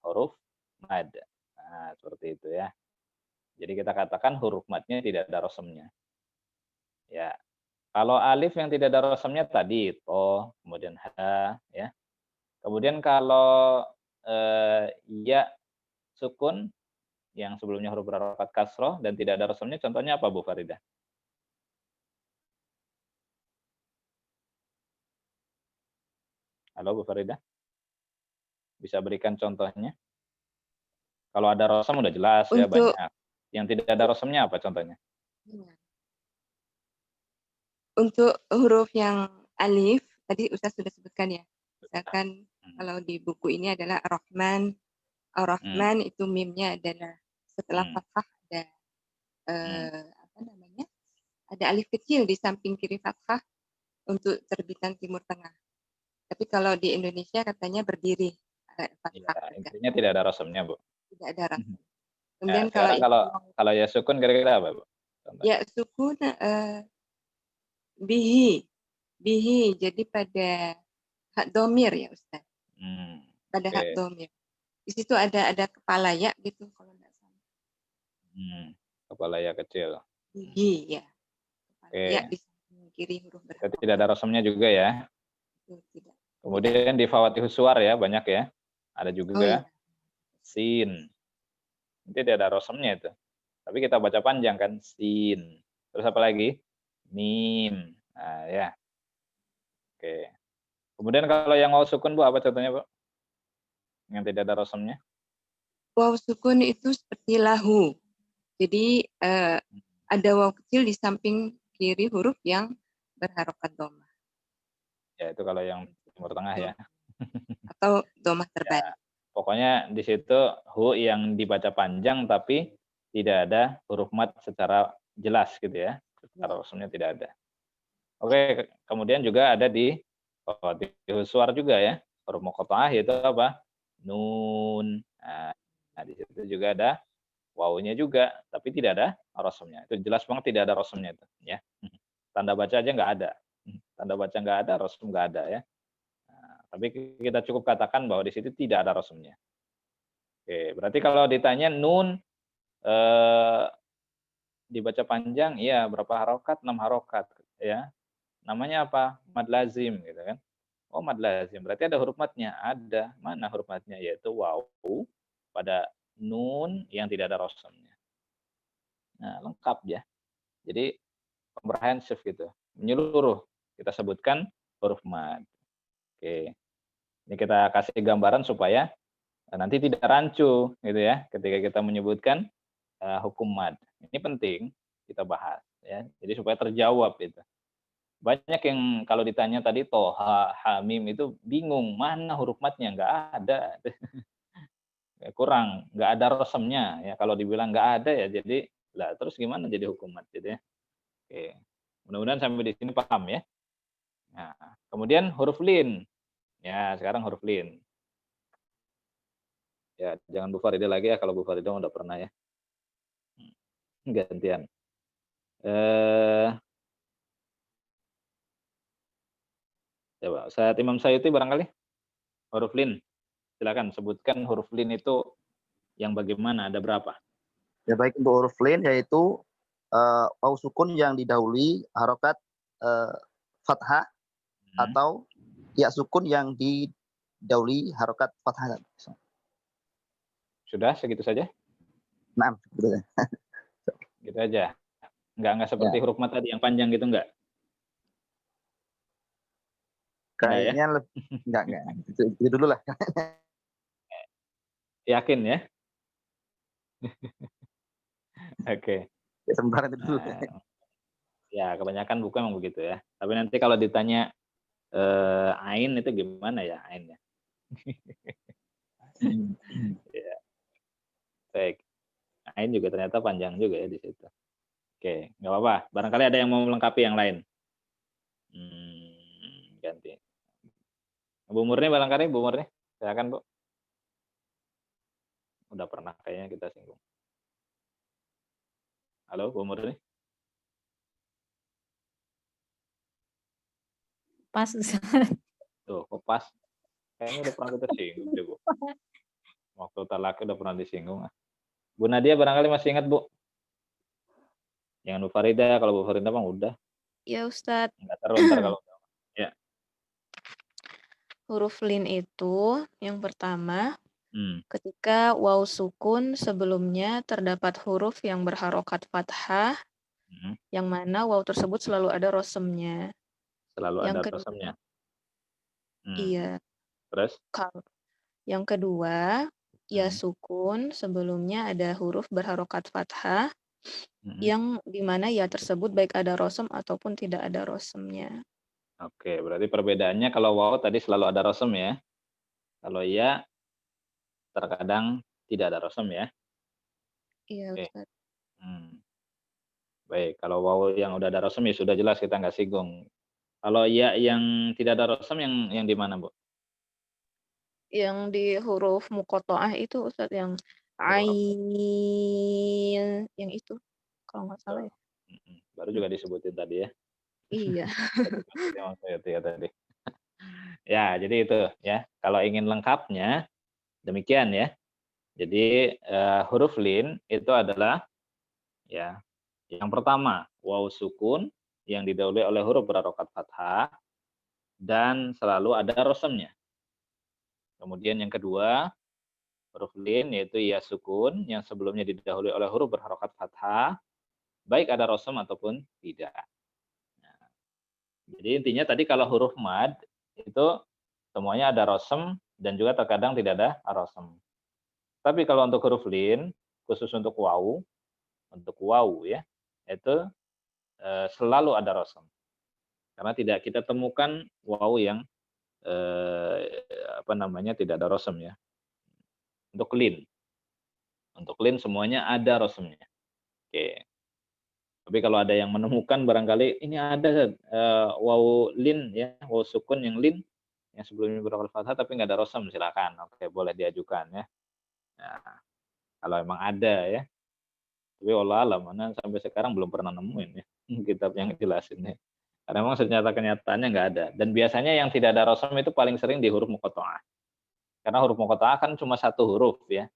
huruf mad. Nah, seperti itu ya. Jadi kita katakan huruf madnya tidak ada rosmnya. Ya. Kalau alif yang tidak ada rosmnya tadi to, kemudian ha, ya. Kemudian kalau ya sukun yang sebelumnya huruf berharokat kasroh dan tidak ada rosmnya, contohnya apa Bu Faridah? Halo Bu Faridah, bisa berikan contohnya? Kalau ada rosm udah jelas ya banyak. Yang tidak ada rosmnya apa contohnya? Untuk huruf yang alif tadi Ustaz sudah sebutkan ya. Misalkan kalau di buku ini adalah Ar-Rahman. Ar-Rahman itu mimnya adalah setelah fathah ada apa namanya? Ada alif kecil di samping kiri fathah untuk terbitan timur tengah. Tapi kalau di Indonesia katanya berdiri fathah. Ya, intinya tidak ada rosmnya, Bu. Tidak ada rosm. Kemudian Ya, kalau ya sukun kira-kira apa, Bu? Ya sukun bihi jadi pada hak domir ya Ustaz. Pada hak domir. Di situ ada kepala ya gitu kalau tidak salah. Kepala ya kecil. Bihi ya. Ya di kiri huruf berharokat. Tidak ada rosmnya juga ya. Tidak. Kemudian di Fawatihus Suwar ya banyak ya. Ada juga sin. Tidak ada rosmnya itu. Tapi kita baca panjang kan, sin. Terus apa lagi? Mim. Nah, ya. Oke. Kemudian kalau yang waw sukun Bu, apa contohnya Bu? Yang tidak ada rosmnya? Waw sukun itu seperti lahu. Jadi ada waw kecil di samping kiri huruf yang berharokat dhammah. Ya, itu kalau yang timur tengah ya. Atau dhammah terbalik. Ya, pokoknya di situ hu yang dibaca panjang tapi tidak ada huruf mad secara jelas gitu ya. Secara rosmnya tidak ada. Oke, kemudian juga ada di suara juga ya. Huruf muqatta'ah itu apa? Nun. Nah, di situ juga ada wawunya juga, tapi tidak ada rosmnya. Itu jelas banget tidak ada rosmnya itu, ya. Tanda baca aja nggak ada. Tanda baca nggak ada, rosm nggak ada ya. Nah, tapi kita cukup katakan bahwa di situ tidak ada rosmnya. Oke, berarti kalau ditanya nun dibaca panjang, iya berapa harokat? 6 harokat, ya. Namanya apa? Mad lazim gitu kan. Oh, mad lazim. Berarti ada huruf madnya. Ada. Mana huruf madnya? Yaitu waw pada nun yang tidak ada rosmnya. Nah, lengkap ya. Jadi komprehensif gitu. Menyeluruh. Kita sebutkan huruf mad. Oke. Ini kita kasih gambaran supaya nanti tidak rancu gitu ya ketika kita menyebutkan hukum mad. Ini penting kita bahas ya. Jadi supaya terjawab itu. Banyak yang kalau ditanya tadi toha, hamim itu bingung mana huruf madnya, nggak ada. Kurang, nggak ada rosmnya ya. Kalau dibilang nggak ada ya jadi Lah, terus gimana jadi hukum mad gitu ya? Oke. Mudah-mudahan sampai di sini paham ya. Nah, kemudian huruf lin. Ya, sekarang huruf lin. Ya, jangan Bu Farida lagi ya, kalau Bu Farida udah pernah ya. Gantian. Coba, Ustaz Imam Sayuti barangkali huruf lin. Silakan sebutkan huruf lin itu yang bagaimana, ada berapa? Ya baik, untuk huruf lin yaitu waw sukun yang didahului harokat fathah atau ya sukun yang didahului harokat fathah. Sudah segitu saja? Nah, gitu aja. Gitu aja. Enggak seperti huruf mat tadi yang panjang gitu enggak? Kayaknya ya? enggak. Itu dulu lah. Yakin ya? Oke. Ya, sebentar itu dulu. Ya, kebanyakan buku emang begitu ya. Tapi nanti kalau ditanya ain itu gimana ya ainnya? Ya. Baik. Ain juga ternyata panjang juga ya di situ. Oke, nggak apa-apa. Barangkali ada yang mau melengkapi yang lain. Ganti. Bu Murni barangkali, Bu Murni. Silakan, Bu. Udah pernah kayaknya kita singgung. Halo, Bu Murni. Pas, Ustaz. Tuh, kok pas? Kayaknya udah pernah kita singgung deh, Bu. Waktu talak udah pernah disinggung. Bu Nadia barangkali masih ingat, Bu? Jangan Bu Farida, kalau Bu Farida mah udah. Ya Ustadz. Enggak terus ntar kalau ya. Huruf lin itu yang pertama, ketika waw sukun sebelumnya terdapat huruf yang berharokat fathah, yang mana waw tersebut selalu ada rosemnya. Selalu ada rosemnya. Iya. Terus? Yang kedua, ya sukun sebelumnya ada huruf berharokat fathah, yang dimana ya tersebut baik ada rosem ataupun tidak ada rosemnya. Oke, berarti perbedaannya kalau waw tadi selalu ada rosem ya. Kalau ya terkadang tidak ada rosem ya. Iya, Ustaz. Baik, kalau waw yang udah ada rosem ya sudah jelas kita nggak singgung. Kalau ya yang tidak ada rosem yang di mana, Bu? Yang di huruf muqatta'ah itu Ustaz, yang ain, yang itu kalau nggak salah ya. Baru juga disebutin tadi ya. Iya. Tadi. Ya, jadi itu ya. Kalau ingin lengkapnya demikian ya. Jadi huruf lin itu adalah ya yang pertama waw sukun yang didahului oleh huruf berharokat fathah dan selalu ada rosemnya. Kemudian yang kedua huruf lin yaitu ya sukun yang sebelumnya didahului oleh huruf berharokat fathah baik ada rosem ataupun tidak. Nah, jadi intinya tadi kalau huruf mad itu semuanya ada rosem dan juga terkadang tidak ada rosem. Tapi kalau untuk huruf lin, khusus untuk waw ya, itu selalu ada rosem. Karena tidak kita temukan waw yang tidak ada rosem ya. Untuk lin semuanya ada rosemnya. Oke. Tapi kalau ada yang menemukan barangkali ini ada waw lin ya, waw sukun yang lin yang sebelumnya berharokat fathah tapi nggak ada rosem, silakan. Oke, boleh diajukan ya. Nah, kalau emang ada ya. Tapi wallah alam, mana sampai sekarang belum pernah nemuin ya kitab yang jelasin ya. Karena memang senyata kenyataannya nggak ada. Dan biasanya yang tidak ada rosem itu paling sering di huruf muqatta'ah. Karena huruf muqatta'ah kan cuma satu huruf ya.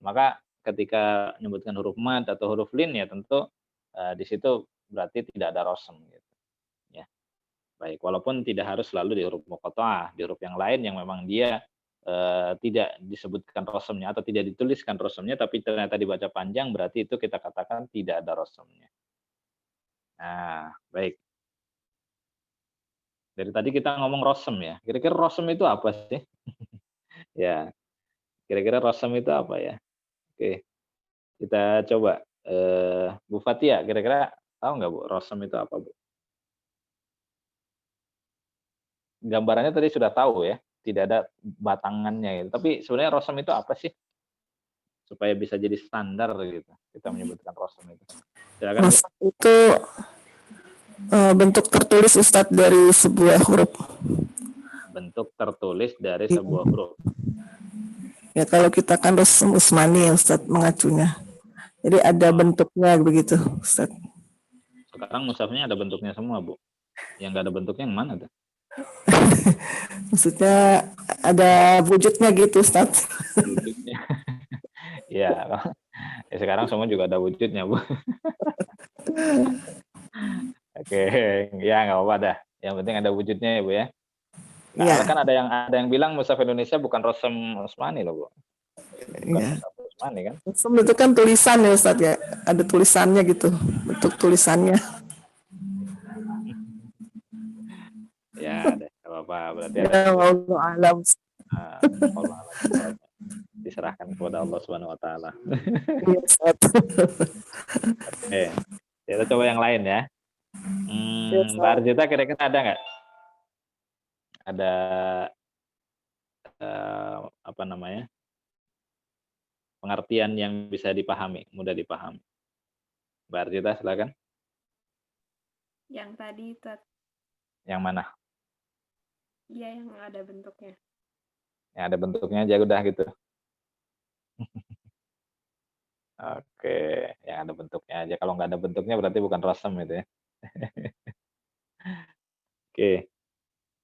Maka ketika menyebutkan huruf mad atau huruf lin ya tentu di situ berarti tidak ada rosem gitu. Ya. Baik, walaupun tidak harus selalu di huruf muqatta'ah, di huruf yang lain yang memang dia tidak disebutkan rosemnya atau tidak dituliskan rosemnya tapi ternyata dibaca panjang berarti itu kita katakan tidak ada rosemnya. Nah, baik. Dari tadi kita ngomong rosem ya. Kira-kira rosem itu apa sih? Ya. Kira-kira rosem itu apa ya? Oke. Kita coba Bu Fatia, kira-kira tahu nggak Bu rosem itu apa, Bu? Gambarannya tadi sudah tahu ya. Tidak ada batangannya gitu. Tapi sebenarnya rosem itu apa sih? supaya bisa jadi standar gitu. Kita menyebutkan rosem itu. Silakan. Rosem itu bentuk tertulis Ustadz dari sebuah huruf. Bentuk tertulis dari sebuah huruf. Ya kalau kita kan rosem Utsmani ya Ustadz mengacunya. Jadi ada bentuknya begitu Ustadz. Sekarang mushafnya ada bentuknya semua, Bu. Yang nggak ada bentuknya yang mana tuh? Maksudnya ada wujudnya gitu Ustadz. Wujudnya. Ya, sekarang semua juga ada wujudnya, Bu. Oke, ya nggak apa-apa dah. Yang penting ada wujudnya ya, Bu ya. Nah, ya. Kan ada yang bilang mushaf Indonesia bukan rosem Utsmani loh, Bu. Bukan ya. mushaf Utsmani kan? Rosem itu kan tulisan ya Ustadz ya. Ada tulisannya gitu, bentuk tulisannya. Ya, deh, nggak apa-apa. Berarti ya, Allah alam. Diserahkan kepada Allah Subhanahu wa taala. Oke. Kita coba yang lain ya. Mbak Arjita kira-kira ada nggak? Ada apa namanya? Pengertian yang bisa dipahami, mudah dipahami. Mbak Arjita silakan. Yang tadi itu. Yang mana? Iya, yang ada bentuknya. Yang ada bentuknya aja udah gitu. Oke, yang ada bentuknya aja. Kalau nggak ada bentuknya berarti bukan rosem itu ya. Oke.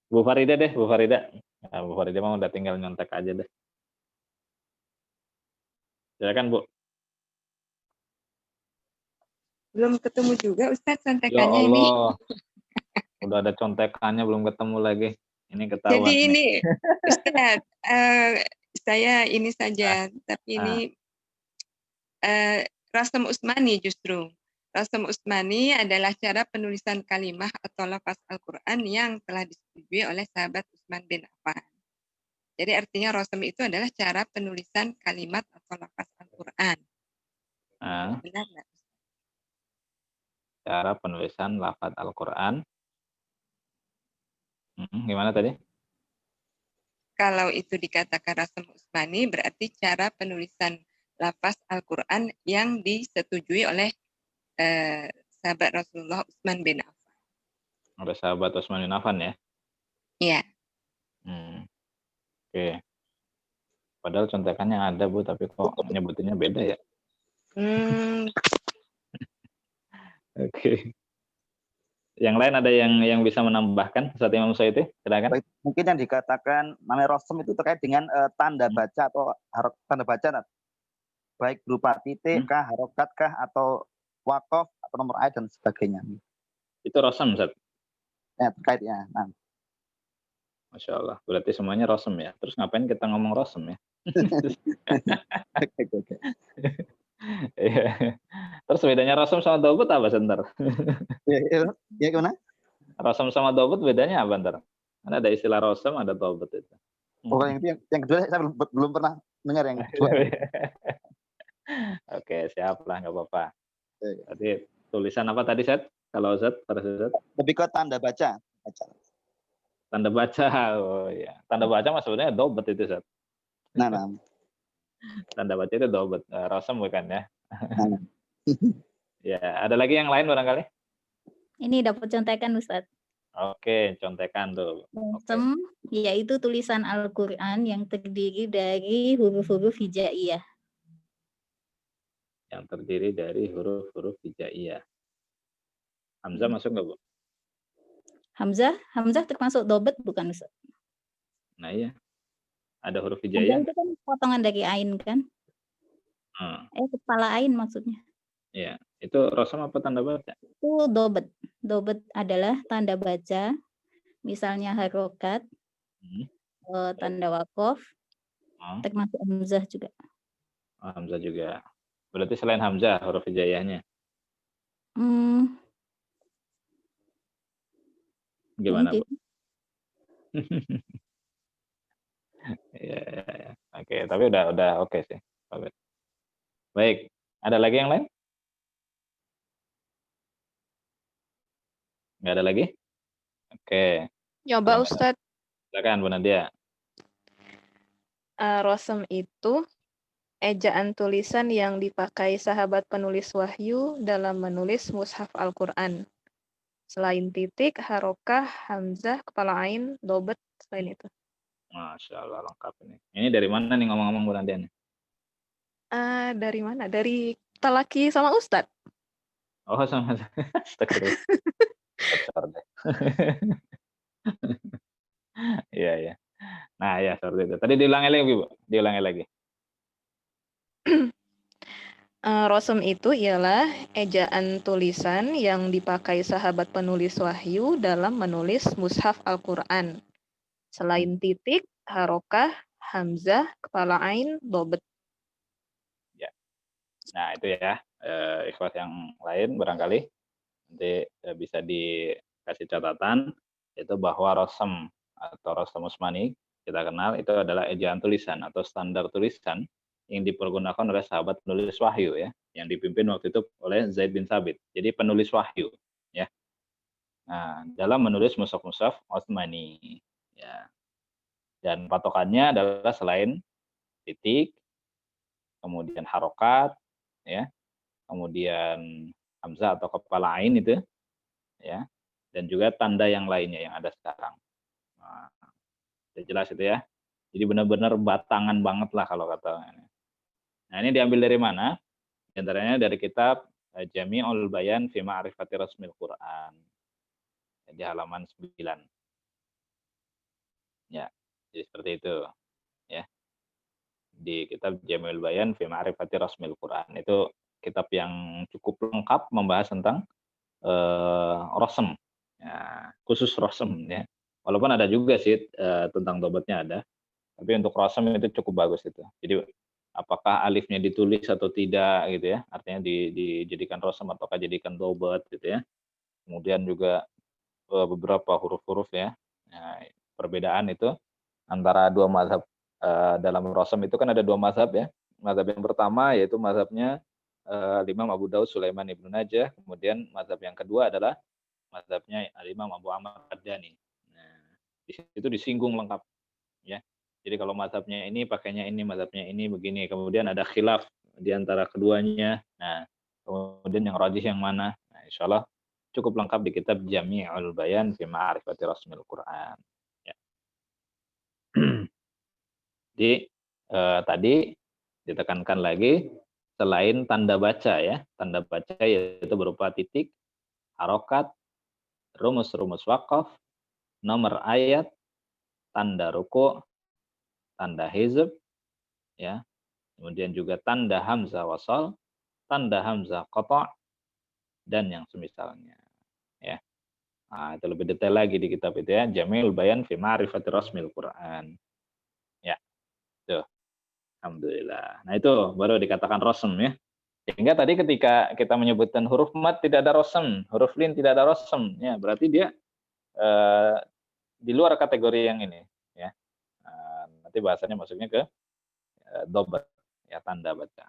Bu Farida deh, Bu Farida. Nah, Bu Farida mau udah tinggal nyontek aja deh. Silakan, Bu. Belum ketemu juga Ustadz contekannya ya ini. Udah ada contekannya belum ketemu lagi. Ini ketahuan. Jadi ini Ustadz, saya ini saja, tapi ini Rosem Utsmani justru. Rosem Utsmani adalah cara penulisan kalimah atau lafaz Al-Quran yang telah disetujui oleh sahabat Utsman bin Affan. Jadi artinya rosem itu adalah cara penulisan kalimat atau lafaz Al-Quran. Benar nggak? Cara penulisan lafaz Al-Quran. Gimana tadi? Kalau itu dikatakan Rosem Utsmani berarti cara penulisan lafaz Al-Quran yang disetujui oleh sahabat Rasulullah Utsman bin Affan. Ada sahabat Utsman bin Affan ya? Iya. Oke. Padahal contekannya ada Bu, tapi kok nyebutinnya beda ya? Oke. Yang lain ada yang bisa menambahkan Ustaz Imam Suyuti? Silakan. Mungkin yang dikatakan namanya rosem itu terkait dengan tanda baca atau tanda baca, baik berupa titik kah, harokat kah, atau wakof atau nomor ayat dan sebagainya. Itu rosem, Ustaz? Ya, terkait ya. Nah. Masya Allah. Berarti semuanya rosem ya. Terus ngapain kita ngomong rosem ya? Terus bedanya rosem sama dobut apa sebentar? Ya gimana? Rosem sama dobut bedanya apa ntar? Karena ada istilah rosem, ada dobut itu. Oh, yang kedua saya belum pernah dengar yang kedua. Oke, siap lah, nggak apa-apa. Tadi tulisan apa tadi, Set? Kalau Set, lebih ke tanda baca. Tanda baca, oh ya. Tanda baca mas sebenarnya dobet itu, Set. Nah. Tanda baca itu dobet, rosem bukan ya? Ya, ada lagi yang lain barangkali? Ini dapat contekan, Ustadz. Oke, contekan tuh. Rosem, yaitu tulisan Al-Quran yang terdiri dari huruf-huruf hijaiyah. Yang terdiri dari huruf-huruf hijaiyah. Hamzah masuk nggak, Bu? Hamzah termasuk dobet bukan, Ustaz? Nah iya. Ada huruf hijaiyah. Itu kan potongan dari ain kan? Kepala ain maksudnya. Iya. Itu rosem apa tanda baca? Itu dobet. Dobet adalah tanda baca. Misalnya harokat, tanda wakof, termasuk hamzah juga. Hamzah juga. Berarti selain hamzah huruf hijaiyahnya? Gimana, Bu? Ya. Oke, tapi udah oke sih. Baik, ada lagi yang lain? Nggak ada lagi? Oke. Coba Ustadz. Silakan Bu Nadia. Rosem itu ejaan tulisan yang dipakai sahabat penulis wahyu dalam menulis mushaf Al-Quran. Selain titik, harokah, hamzah, kepala ain, dobet, selain itu. Masya Allah, lengkap ini. Ini dari mana nih ngomong-ngomong Bu Nadia? Dari mana? Dari Talaki sama Ustadz. Oh, sama. Astagfirullah. Deh. Iya, iya. Nah, ya seperti itu. Tadi diulangi lagi, Bu. Diulangi lagi. Rosem itu ialah ejaan tulisan yang dipakai sahabat penulis wahyu dalam menulis mushaf Al-Quran. Selain titik, harokah, hamzah, kepala ain, dobet. Ya. Nah, itu ya. Ikhlas yang lain barangkali nanti bisa dikasih catatan, itu bahwa rosem atau rosem usmani kita kenal itu adalah ejaan tulisan atau standar tulisan yang dipergunakan oleh sahabat penulis wahyu ya, yang dipimpin waktu itu oleh Zaid bin Sabit. Jadi penulis wahyu ya. Nah, dalam menulis mushaf-mushaf Utsmani ya. Dan patokannya adalah selain titik, kemudian harokat ya, kemudian hamzah atau kepala ain itu ya, dan juga tanda yang lainnya yang ada sekarang. Nah, jelas itu ya. Jadi benar-benar batangan banget lah kalau kata ini. Nah, ini diambil dari mana? Di antaranya dari kitab Jami'ul Bayan fi Ma'rifati Rasmil Quran. Di halaman 9. Ya, jadi seperti itu. Ya. Di kitab Jami'ul Bayan fi Ma'rifati Rasmil Quran. Itu kitab yang cukup lengkap membahas tentang rosem. Ya, khusus rosem ya. Walaupun ada juga sih tentang dobatnya ada. Tapi untuk rosem itu cukup bagus itu. Jadi apakah alifnya ditulis atau tidak gitu ya, artinya dijadikan rosem ataukah jadikan dobat gitu ya. Kemudian juga beberapa huruf-huruf ya. Nah, perbedaan itu antara dua mazhab dalam rosem itu kan ada dua mazhab ya. Mazhab yang pertama yaitu mazhabnya Imam Abu Daud Sulaiman ibnu Najah, kemudian mazhab yang kedua adalah mazhabnya Imam Abu Amr Ad-Dani. Nah, di situ disinggung lengkap ya. Jadi kalau mazhabnya ini pakainya ini, mazhabnya ini begini. Kemudian ada khilaf di antara keduanya. Nah, kemudian yang rajih yang mana? Nah, insya Allah cukup lengkap di kitab Jami'ul Bayan fi Ma'rifati Rasmil Quran. Ya. Jadi tadi ditekankan lagi selain tanda baca ya, tanda baca yaitu berupa titik, harokat, rumus-rumus wakaf, nomor ayat, tanda ruku, tanda hizb, ya, kemudian juga tanda hamzah wasal, tanda hamzah qata', dan yang semisalnya, ya. Nah, itu lebih detail lagi di kitab itu ya, Jami'ul Bayan fi Ma'rifati Rasmil Quran. Ya, tuh, alhamdulillah. Nah itu baru dikatakan rosem ya. Sehingga tadi ketika kita menyebutkan huruf mat tidak ada rosem, huruf lin tidak ada rosem, ya berarti dia di luar kategori yang ini, ya. Nanti bahasanya masuknya ke dobat, ya tanda baca.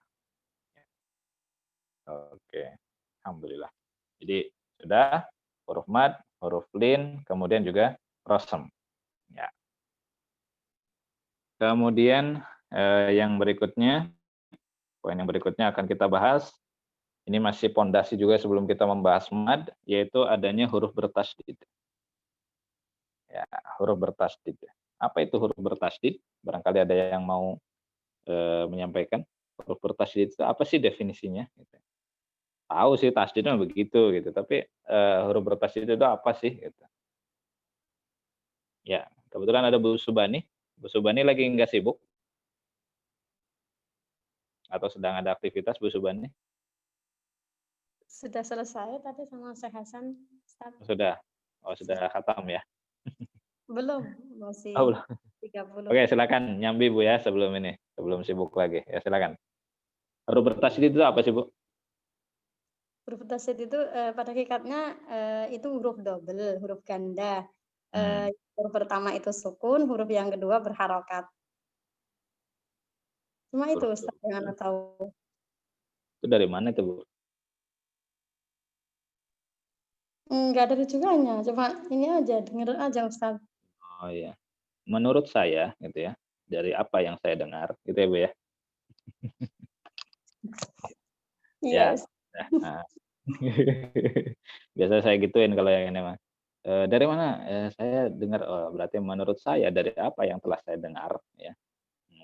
Oke, alhamdulillah. Jadi sudah huruf mad, huruf lin, kemudian juga rosem. Ya. Kemudian yang berikutnya, poin yang berikutnya akan kita bahas. Ini masih pondasi juga sebelum kita membahas mad, yaitu adanya huruf bertasydid. Ya, huruf bertasydid. Apa itu huruf bertasydid? Barangkali ada yang mau menyampaikan. Huruf bertasydid itu apa sih definisinya? Gitu. Tahu sih tasydidnya begitu gitu, tapi huruf bertasydid itu apa sih? Gitu. Ya, kebetulan ada Bu Subani. Bu Subani lagi nggak sibuk? Atau sedang ada aktivitas Bu Subani? Sudah selesai tadi sama Syekh Hasan. Sudah. Oh, sudah khatam ya? Belum, masih oh, belum. 30. Oke, silakan nyambi Bu ya sebelum ini, sebelum sibuk lagi. Ya, silakan. Huruf bertasydid itu apa sih, Bu? Huruf bertasydid itu pada hakikatnya itu huruf double, huruf ganda. Huruf pertama itu sukun, huruf yang kedua berharokat. Cuma itu Ustaz yang Anda tahu. Itu dari mana itu, Bu? Enggak ada rujukannya, cuma ini aja, denger aja Ustaz. Oh iya. Menurut saya gitu ya, dari apa yang saya dengar, gitu ya Bu ya. Iya. Ya. Nah. Biasa saya gituin kalau yang ini mah. Dari mana? Saya dengar, oh, berarti menurut saya dari apa yang telah saya dengar, ya.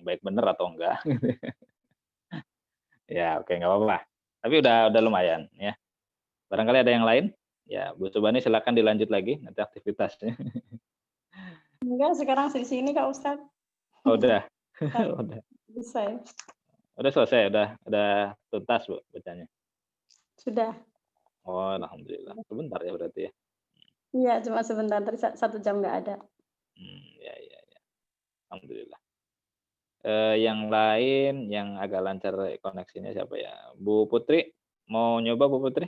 Baik benar atau enggak. Ya, oke, nggak apa-apa. Tapi udah lumayan, ya. Barangkali ada yang lain? Ya, Bu Subani silakan dilanjut lagi nanti aktivitasnya. Enggak, sekarang di sini Kak Ustadz. Oh, udah. Udah selesai. Udah selesai, udah tuntas, Bu, bacanya. Sudah. Oh, alhamdulillah. Sebentar ya berarti ya. Iya, cuma sebentar, tadi 1 jam nggak ada. Ya. Alhamdulillah. Yang lain yang agak lancar koneksinya siapa ya? Bu Putri, mau nyoba Bu Putri?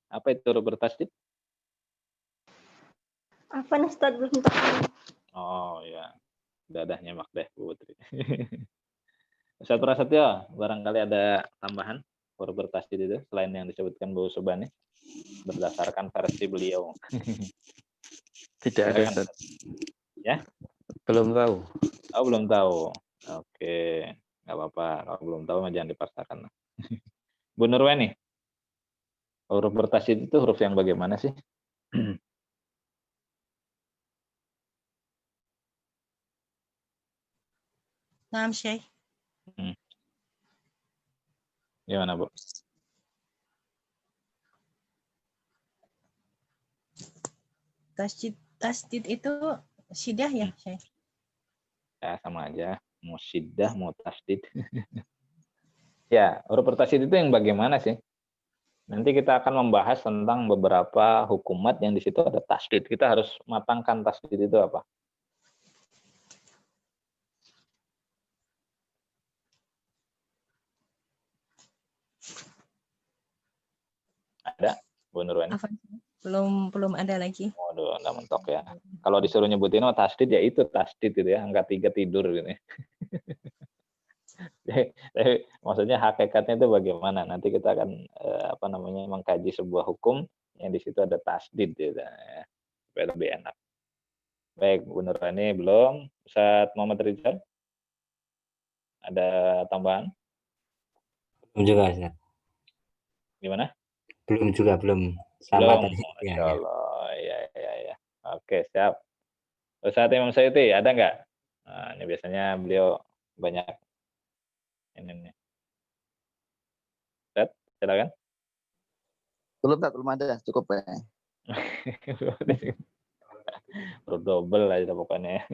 Apa itu huruf bertasydid? Apa nih Ustaz, belum tahu. Oh ya, udah nyemak deh Bu Putri. Ustaz Prasetyo, barangkali ada tambahan huruf bertasydid itu selain yang disebutkan Bu Subani berdasarkan versi beliau. Tidak ada, Ustaz. Ya? Belum tahu. Oh, belum tahu. Oke, nggak apa-apa. Kalau belum tahu jangan dipaksakan. Bu Nurweni, huruf bertasydid itu huruf yang bagaimana sih? Naam, Syekh. Gimana, Bu? Tasydid itu syiddah ya, Syekh? Ya, sama aja. Mau syiddah, mau tasydid. Ya, huruf bertasydid itu yang bagaimana sih? Nanti kita akan membahas tentang beberapa hukumat yang di situ ada tasydid. Kita harus matangkan tasydid itu apa. Ada, Bu Nurwani? Belum ada lagi. Waduh, nggak mentok ya. Kalau disuruh nyebutin tasydid ya itu tasydid gitu ya, angka 3 tidur gitu ya. Tapi maksudnya hakikatnya itu bagaimana? Nanti kita akan mengkaji sebuah hukum yang di situ ada tasydid gitu ya. Supaya lebih enak. Baik, Bu Nurwani belum. Ustaz Muhammad Rizal? Ada tambahan? Belum juga, Ustaz. Gimana? Belum juga, belum. Sama Belum, tadi. Masya Allah. Ya. Oke, siap. Ustaz Imam Sayuti, ada nggak? Nah, ini biasanya beliau banyak ini. Ustaz, silakan. Belum ada, cukup ya. Berdobel aja pokoknya.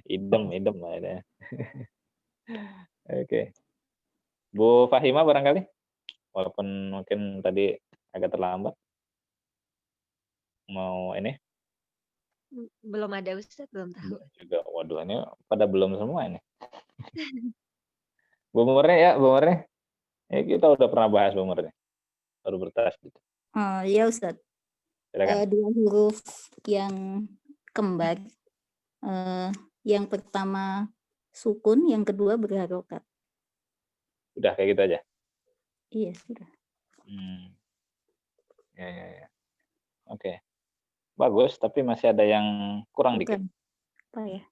idem lah ini. Oke. Bu Fahima barangkali? Walaupun mungkin tadi agak terlambat. Mau ini? Belum ada Ustaz, belum tahu. Juga, waduh ini pada belum semua ini. Bu Murni ya, Bu Murni. Ini kita udah pernah bahas Bu Murni. Baru bertasydid. Oh iya Ustaz. Dua huruf yang kembar. Yang pertama sukun, yang kedua berharokat. Udah kayak gitu aja? Iya, sudah. Ya. Oke. Bagus, tapi masih ada yang kurang dikit. Apa ya?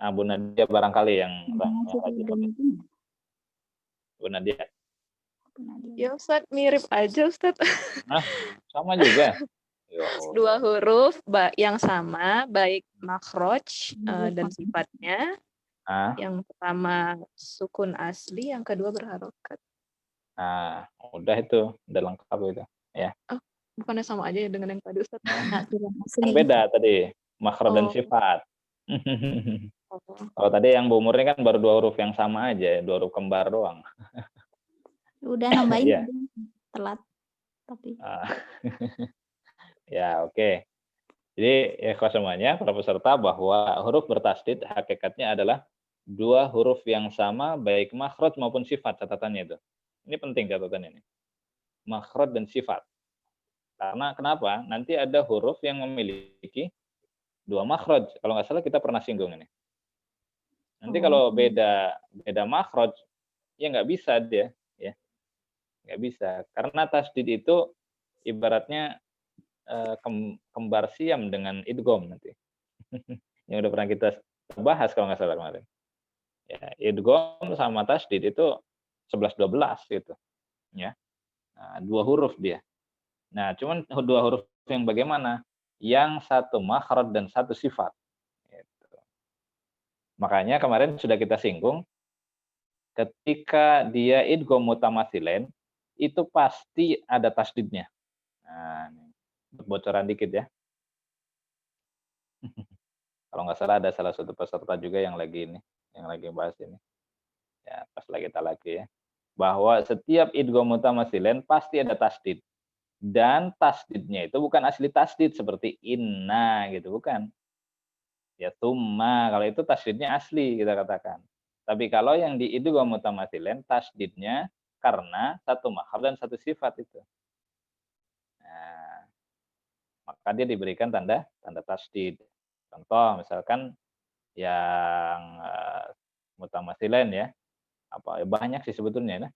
Bu Nadia barangkali yang lagi. Bu Nadia. Ya Ustaz, mirip aja Ustaz. Nah, sama juga. Dua huruf yang sama, baik makhraj dan sifatnya. Yang pertama sukun asli, yang kedua berharokat. Nah, udah itu, udah lengkap itu, ya. Oh, bukannya sama aja ya dengan yang tadi Ustaz? Beda tadi, makhraj dan sifat. Kalau tadi yang Bu Murni kan baru dua huruf yang sama aja, dua huruf kembar doang. Udah nambahin telat tapi. Ya, oke. Jadi ya semuanya para peserta bahwa huruf bertasydid hakikatnya adalah dua huruf yang sama baik makhraj maupun sifat, catatannya itu. Ini penting catatan ini. Makhraj dan sifat. Karena kenapa? Nanti ada huruf yang memiliki dua makhraj. Kalau nggak salah kita pernah singgung ini. Nanti kalau beda makhraj, ya nggak bisa dia, ya nggak bisa. Karena tasydid itu ibaratnya kembar siam dengan idgham nanti. Yang udah pernah kita bahas kalau nggak salah kemarin. Ya, idgham sama tasdid itu 11-12 gitu. Ya. Nah, 2 huruf dia. Nah, cuman 2 huruf yang bagaimana? Yang satu makhraj dan satu sifat. Gitu. Makanya kemarin sudah kita singgung, ketika dia idgham mutamatsilain, itu pasti ada tasdidnya. Nah, bocoran dikit ya. Kalau nggak salah ada salah satu peserta juga yang lagi bahas ini. Ya, pas lagi talaki ya. Bahwa setiap idgham mutamatsilain pasti ada tasdid. Dan tasdidnya itu bukan asli tasdid seperti inna gitu, bukan. Ya tsumma, kalau itu tasdidnya asli kita katakan. Tapi kalau yang di idgham mutamatsilain tasdidnya karena satu makhraj dan satu sifat itu. Nah, maka dia diberikan tanda tasdid. Contoh misalkan yang mutamatsilain ya. Banyak sih sebetulnya ya.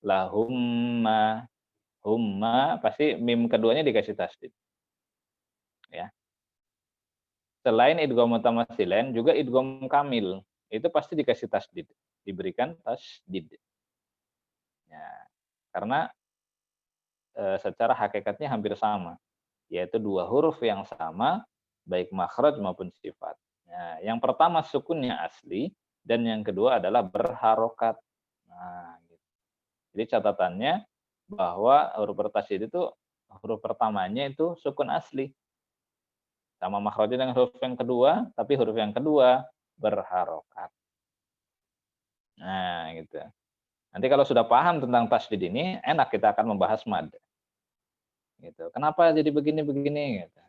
Lahumma, humma pasti mim keduanya dikasih tasdid. Ya. Selain idgham mutamatsilain juga idgham kamil itu pasti dikasih tasdid, diberikan tasdid. Ya. Karena secara hakikatnya hampir sama, yaitu 2 huruf yang sama baik makhraj maupun sifat. Nah, yang pertama sukunnya asli dan yang kedua adalah berharokat. Nah, gitu. Jadi catatannya bahwa huruf bertasydid itu huruf pertamanya itu sukun asli. Sama makhrajnya dengan huruf yang kedua, tapi huruf yang kedua berharokat. Nah, gitu. Nanti kalau sudah paham tentang tasydid ini, enak kita akan membahas mad. Gitu. Kenapa jadi begini-begini gitu.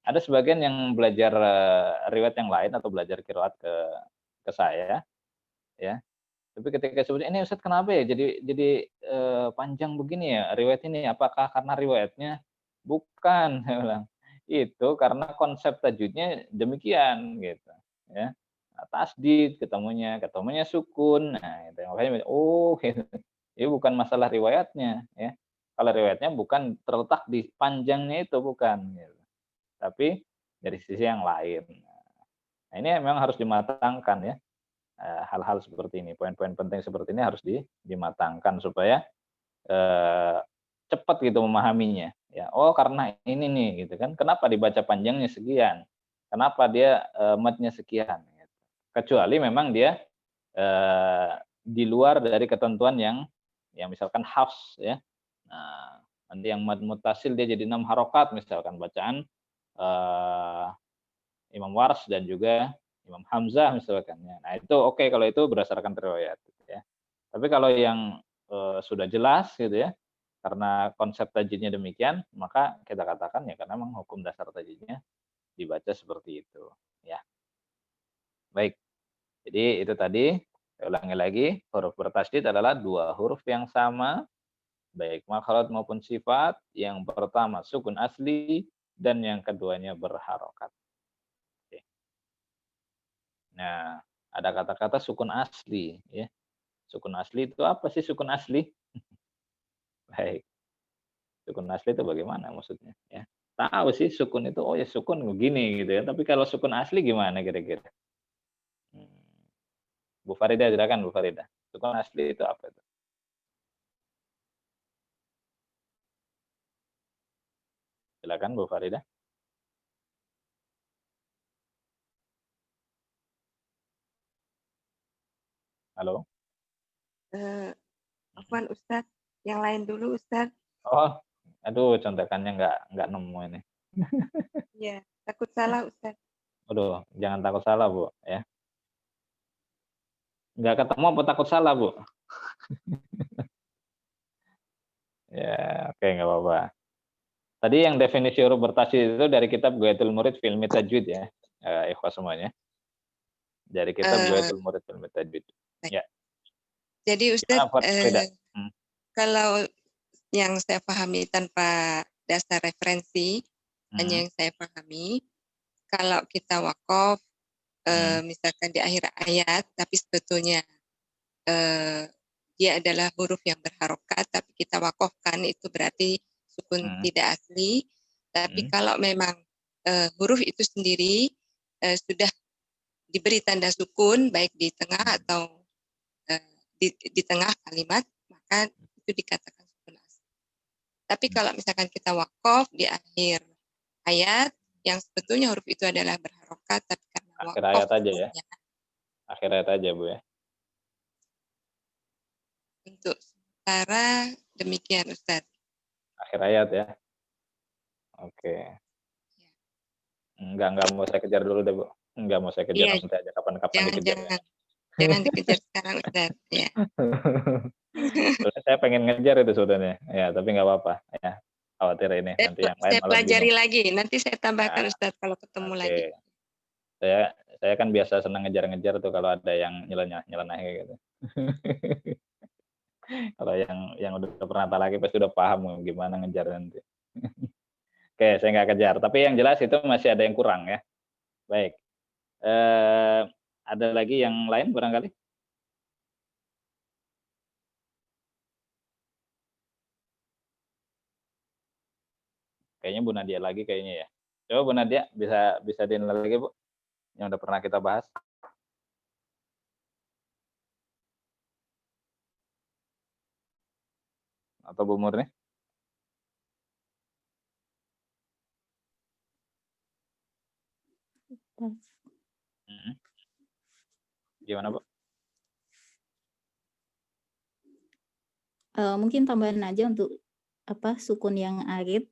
Ada sebagian yang belajar riwayat yang lain atau belajar qiraat ke saya ya. Tapi ketika sebutnya ini Ustaz kenapa ya jadi panjang begini ya riwayat ini? Apakah karena riwayatnya? Bukan, saya bilang. Itu karena konsep tajwidnya demikian gitu ya. Nah, tasdid ketemunya sukun. Nah, itu makanya gitu. Ini bukan masalah riwayatnya ya. Kalau riwayatnya bukan terletak di panjangnya itu bukan gitu. Tapi dari sisi yang lain. Nah, ini memang harus dimatangkan ya. Hal-hal seperti ini, poin-poin penting seperti ini harus dimatangkan supaya cepat gitu memahaminya. Ya, oh karena ini nih gitu kan. Kenapa dibaca panjangnya sekian? Kenapa dia matnya sekian? Gitu. Kecuali memang dia di luar dari ketentuan yang misalkan hafs ya. Nah, nanti yang mad muttasil dia jadi 6 harokat misalkan bacaan Imam Wars dan juga Imam Hamzah misalkan ya. Nah, itu oke kalau itu berdasarkan riwayat gitu ya. Tapi kalau yang sudah jelas gitu ya, karena konsep tajwidnya demikian, maka kita katakan ya karena memang hukum dasar tajwidnya dibaca seperti itu ya. Baik. Jadi itu tadi saya ulangi lagi, huruf bertasydid adalah 2 huruf yang sama baik makhraj maupun sifat, yang pertama sukun asli dan yang keduanya berharokat. Oke. Nah, ada kata-kata sukun asli ya. Sukun asli itu apa sih sukun asli? Baik. Sukun asli itu bagaimana maksudnya ya? Tahu sih sukun itu oh ya sukun begini gitu ya. Tapi kalau sukun asli gimana kira-kira? Bu Farida silakan Bu Farida. Sukun asli itu apa itu? Silakan Bu Farida. Halo. Afwan Ustadz, yang lain dulu Ustadz. Oh, aduh contekannya nggak nemu ini. Iya, takut salah Ustadz. Aduh, jangan takut salah Bu ya. Nggak ketemu apa takut salah Bu? Ya, oke nggak apa-apa. Tadi yang definisi huruf bertasydid itu dari kitab Ghayatul Murid fil Tajwid ya, ikhwah semuanya. Dari kitab Ghayatul Murid fil Tajwid. Ya. Jadi Ustadz, kalau yang saya pahami tanpa dasar referensi, hanya yang saya pahami, kalau kita wakaf, misalkan di akhir ayat, tapi sebetulnya dia adalah huruf yang berharokat, tapi kita wakafkan itu berarti sukun tidak asli. Tapi kalau memang huruf itu sendiri sudah diberi tanda sukun baik di tengah atau di tengah kalimat, maka itu dikatakan sukun asli. Tapi kalau misalkan kita wakaf di akhir ayat yang sebetulnya huruf itu adalah berharokat, tapi karena Akhir wakaf ayat aja ya. Akhir ayat aja Bu ya. Untuk sementara demikian Ustaz. Akhir ayat ya. Oke. Enggak mau saya kejar dulu deh Bu. Enggak mau saya kejar, nanti aja kapan-kapan dikejar. Jangan dikejar sekarang Ustaz. Ya. Saya pengen ngejar itu sebetulnya. Ya, tapi nggak apa-apa ya. Khawatir ini nanti yang lain Saya malah pelajari bingung. lagi, nanti saya tambahkan Ustaz kalau ketemu lagi. Saya kan biasa senang ngejar-ngejar tuh kalau ada yang nyeleneh gitu. Kalau yang udah pernah lagi pasti udah paham gimana ngejar nanti. Oke, saya nggak kejar. Tapi yang jelas itu masih ada yang kurang ya. Baik. Ada lagi yang lain barangkali? Kayaknya Bu Nadia lagi kayaknya ya. Coba Bu Nadia bisa dinilai lagi Bu, yang udah pernah kita bahas. Atau Bu Murni? Gimana Bu? Mungkin tambahan aja untuk sukun yang arid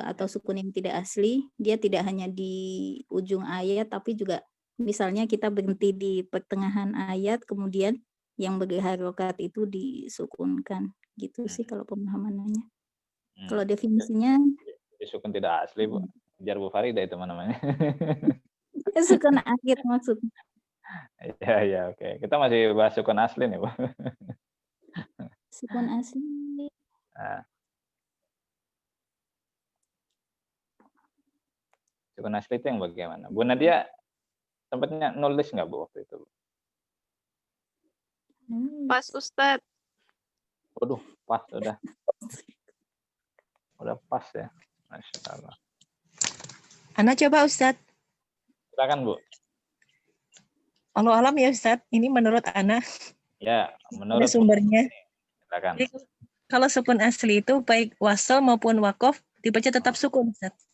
atau sukun yang tidak asli, dia tidak hanya di ujung ayat, tapi juga misalnya kita berhenti di pertengahan ayat, kemudian yang berharokat itu disukunkan, gitu sih kalau pemahamannya. Kalau definisinya sukun tidak asli Bu, jar Bu Farida itu namanya. Sukun akhir maksudnya. Ya, oke. Kita masih bahas sukun asli nih Bu. Sukun asli. Nah. Sukun asli itu yang bagaimana? Bu Nadia sempatnya nulis nggak Bu waktu itu? Pas Ustadz. Waduh, pas udah. Udah pas ya. Masya Allah. Ana coba Ustadz. Silakan Bu. Allah alam ya Ustadz, ini menurut Ana. Ya, menurut sumbernya. Silakan. Jadi, kalau sukun asli itu baik wasal maupun wakof dibaca tetap sukun Ustadz.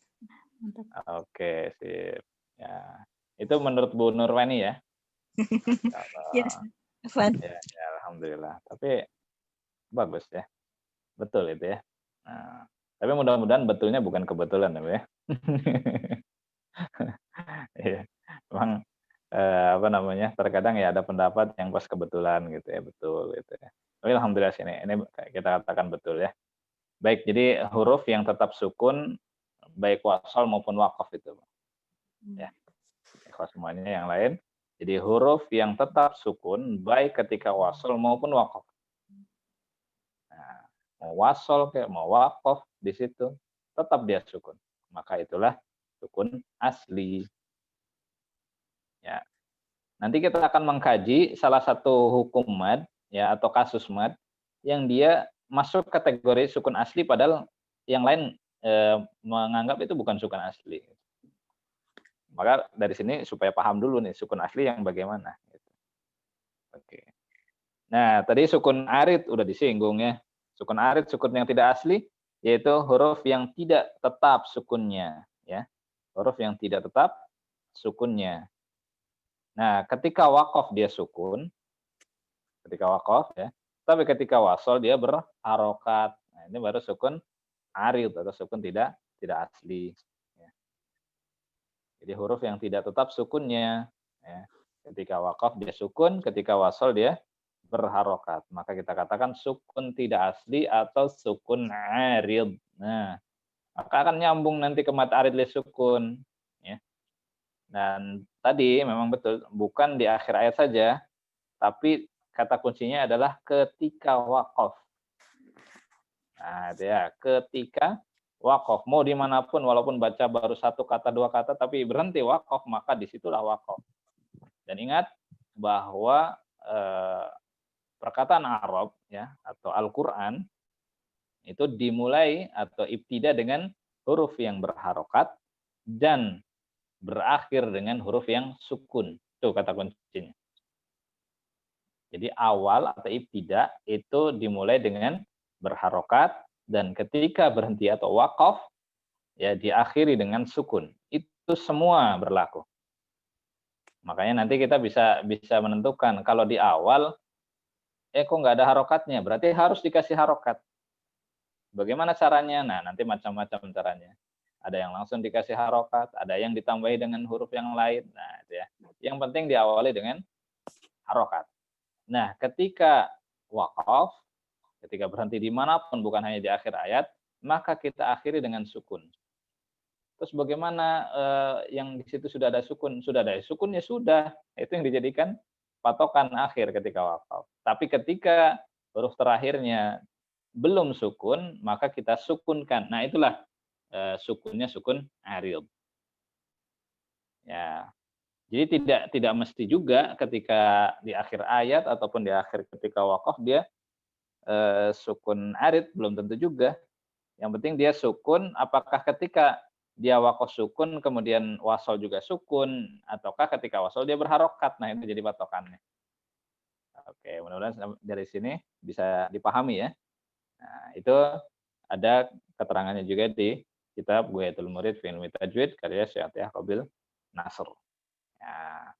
Oke, sip. Ya, itu menurut Bu Nurwani ya. Yes. Ya, alhamdulillah. Tapi bagus ya. Betul itu ya. Nah, tapi mudah-mudahan betulnya bukan kebetulan ya. Iya. Memang terkadang ya ada pendapat yang pas kebetulan gitu ya, betul gitu ya. Tapi alhamdulillah ini kita katakan betul ya. Baik, jadi huruf yang tetap sukun baik wasal maupun wakaf itu. Ya. Ikhlas semuanya yang lain. Jadi huruf yang tetap sukun baik ketika wasal maupun wakaf. Nah, mau wasal kayak mau wakaf di situ tetap dia sukun. Maka itulah sukun asli. Ya. Nanti kita akan mengkaji salah satu hukum mad ya atau kasus mad yang dia masuk kategori sukun asli padahal yang lain menganggap itu bukan sukun asli. Maka dari sini supaya paham dulu nih sukun asli yang bagaimana. Oke. Nah, tadi sukun arid udah disinggung ya. Sukun arid, sukun yang tidak asli, yaitu huruf yang tidak tetap sukunnya. Ya, huruf yang tidak tetap sukunnya. Nah, ketika wakaf dia sukun, ketika wakaf ya, tapi ketika wasol dia berharokat. Nah, ini baru sukun arid atau sukun tidak asli. Ya. Jadi huruf yang tidak tetap sukunnya. Ya. Ketika wakaf dia sukun, ketika wasol dia berharokat. Maka kita katakan sukun tidak asli atau sukun arid. Nah, maka akan nyambung nanti ke mat arid li sukun. Ya. Dan tadi memang betul, bukan di akhir ayat saja, tapi kata kuncinya adalah ketika wakaf. Nah, itu ya, ketika wakaf. Mau dimanapun, walaupun baca baru satu kata, dua kata, tapi berhenti wakaf, maka disitulah wakaf. Dan ingat bahwa perkataan Arab ya atau Al-Quran itu dimulai atau ibtida dengan huruf yang berharokat dan berakhir dengan huruf yang sukun. Itu kata kuncinya. Jadi awal atau ibtida itu dimulai dengan berharokat, dan ketika berhenti atau waqaf ya diakhiri dengan sukun. Itu semua berlaku. Makanya nanti kita bisa menentukan kalau di awal kok nggak ada harokatnya, berarti harus dikasih harokat. Bagaimana caranya? Nah, nanti macam-macam caranya. Ada yang langsung dikasih harokat, ada yang ditambahi dengan huruf yang lain. Nah, itu ya. Yang penting diawali dengan harokat. Nah, ketika waqaf, ketika berhenti dimanapun, bukan hanya di akhir ayat, maka kita akhiri dengan sukun. Terus bagaimana yang di situ sudah ada sukun? Sudah ada sukun, ya sudah. Itu yang dijadikan patokan akhir ketika waqaf. Tapi ketika huruf terakhirnya belum sukun, maka kita sukunkan. Nah, itulah sukunnya sukun arid. Ya. Jadi tidak mesti juga ketika di akhir ayat ataupun di akhir ketika waqaf dia sukun arid, belum tentu juga. Yang penting dia sukun, apakah ketika dia waqaf sukun kemudian wasol juga sukun, ataukah ketika wasol dia berharokat. Nah, itu jadi patokannya. Oke, mudah-mudahan dari sini bisa dipahami ya. Nah, itu ada keterangannya juga di kitab Ghayatul Murid fi Ilmi Tajwid karya Syekh Athiyah Qabil Nasr. Ya.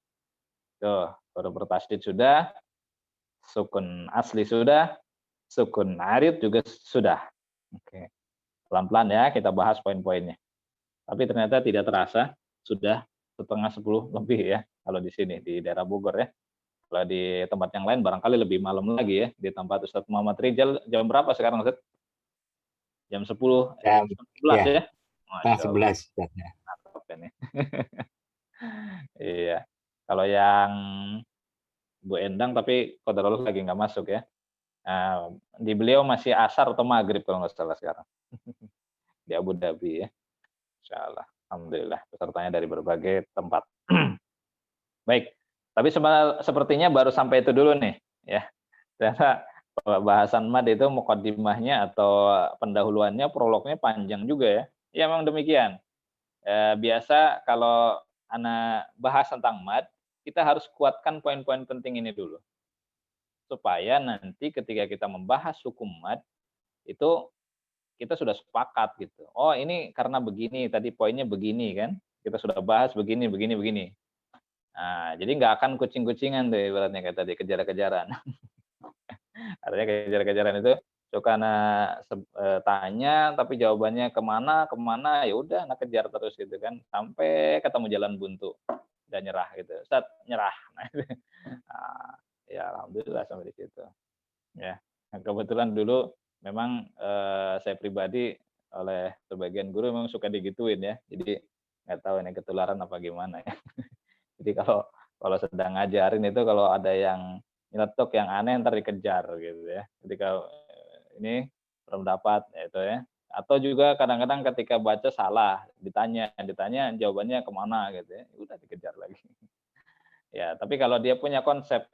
Tuh, huruf bertasydid sudah, sukun asli sudah, sukun arid juga sudah. Oke. Pelan-pelan ya kita bahas poin-poinnya. Tapi ternyata tidak terasa sudah 9:30 lebih ya kalau di sini di daerah Bogor ya. Kalau di tempat yang lain barangkali lebih malam lagi ya. Di tempat Ustadz Muhammad Rizal jam berapa sekarang Ustadz? Jam 10, jam 11 ya? Masya 11. Mantap ini. Iya. Kalau yang Bu Endang tapi qadarullah lagi nggak masuk ya. Di beliau masih asar atau maghrib kalau nggak salah sekarang. Di Abu Dhabi ya. Insyaallah. Alhamdulillah pesertanya dari berbagai tempat. Baik. Tapi sepertinya baru sampai itu dulu nih ya. Ternyata bahasan mad itu muqaddimahnya atau pendahuluannya, prolognya panjang juga ya. Ya memang demikian. Biasa kalau anak bahas tentang mad, kita harus kuatkan poin-poin penting ini dulu. Supaya nanti ketika kita membahas hukum mad, itu kita sudah sepakat gitu. Oh ini karena begini, tadi poinnya begini kan. Kita sudah bahas begini. Nah, jadi nggak akan kucing-kucingan tuh ibaratnya kayak tadi, kejar-kejaran. Artinya kejar-kejaran itu suka anak tanya tapi jawabannya kemana ya udah anak kejar terus gitu kan sampai ketemu jalan buntu dan nyerah gitu. Ustaz nyerah. Ya alhamdulillah sampai di situ. Ya. Nah, kebetulan dulu memang saya pribadi oleh sebagian guru memang suka digituin ya. Jadi nggak tahu ini ketularan apa gimana ya. Jadi kalau sedang ngajarin itu kalau ada yang nyeletuk yang aneh ntar dikejar gitu ya. Ketika ini pendapat itu ya. Atau juga kadang-kadang ketika baca salah, ditanya jawabannya kemana gitu ya. Udah dikejar lagi. Ya, tapi kalau dia punya konsep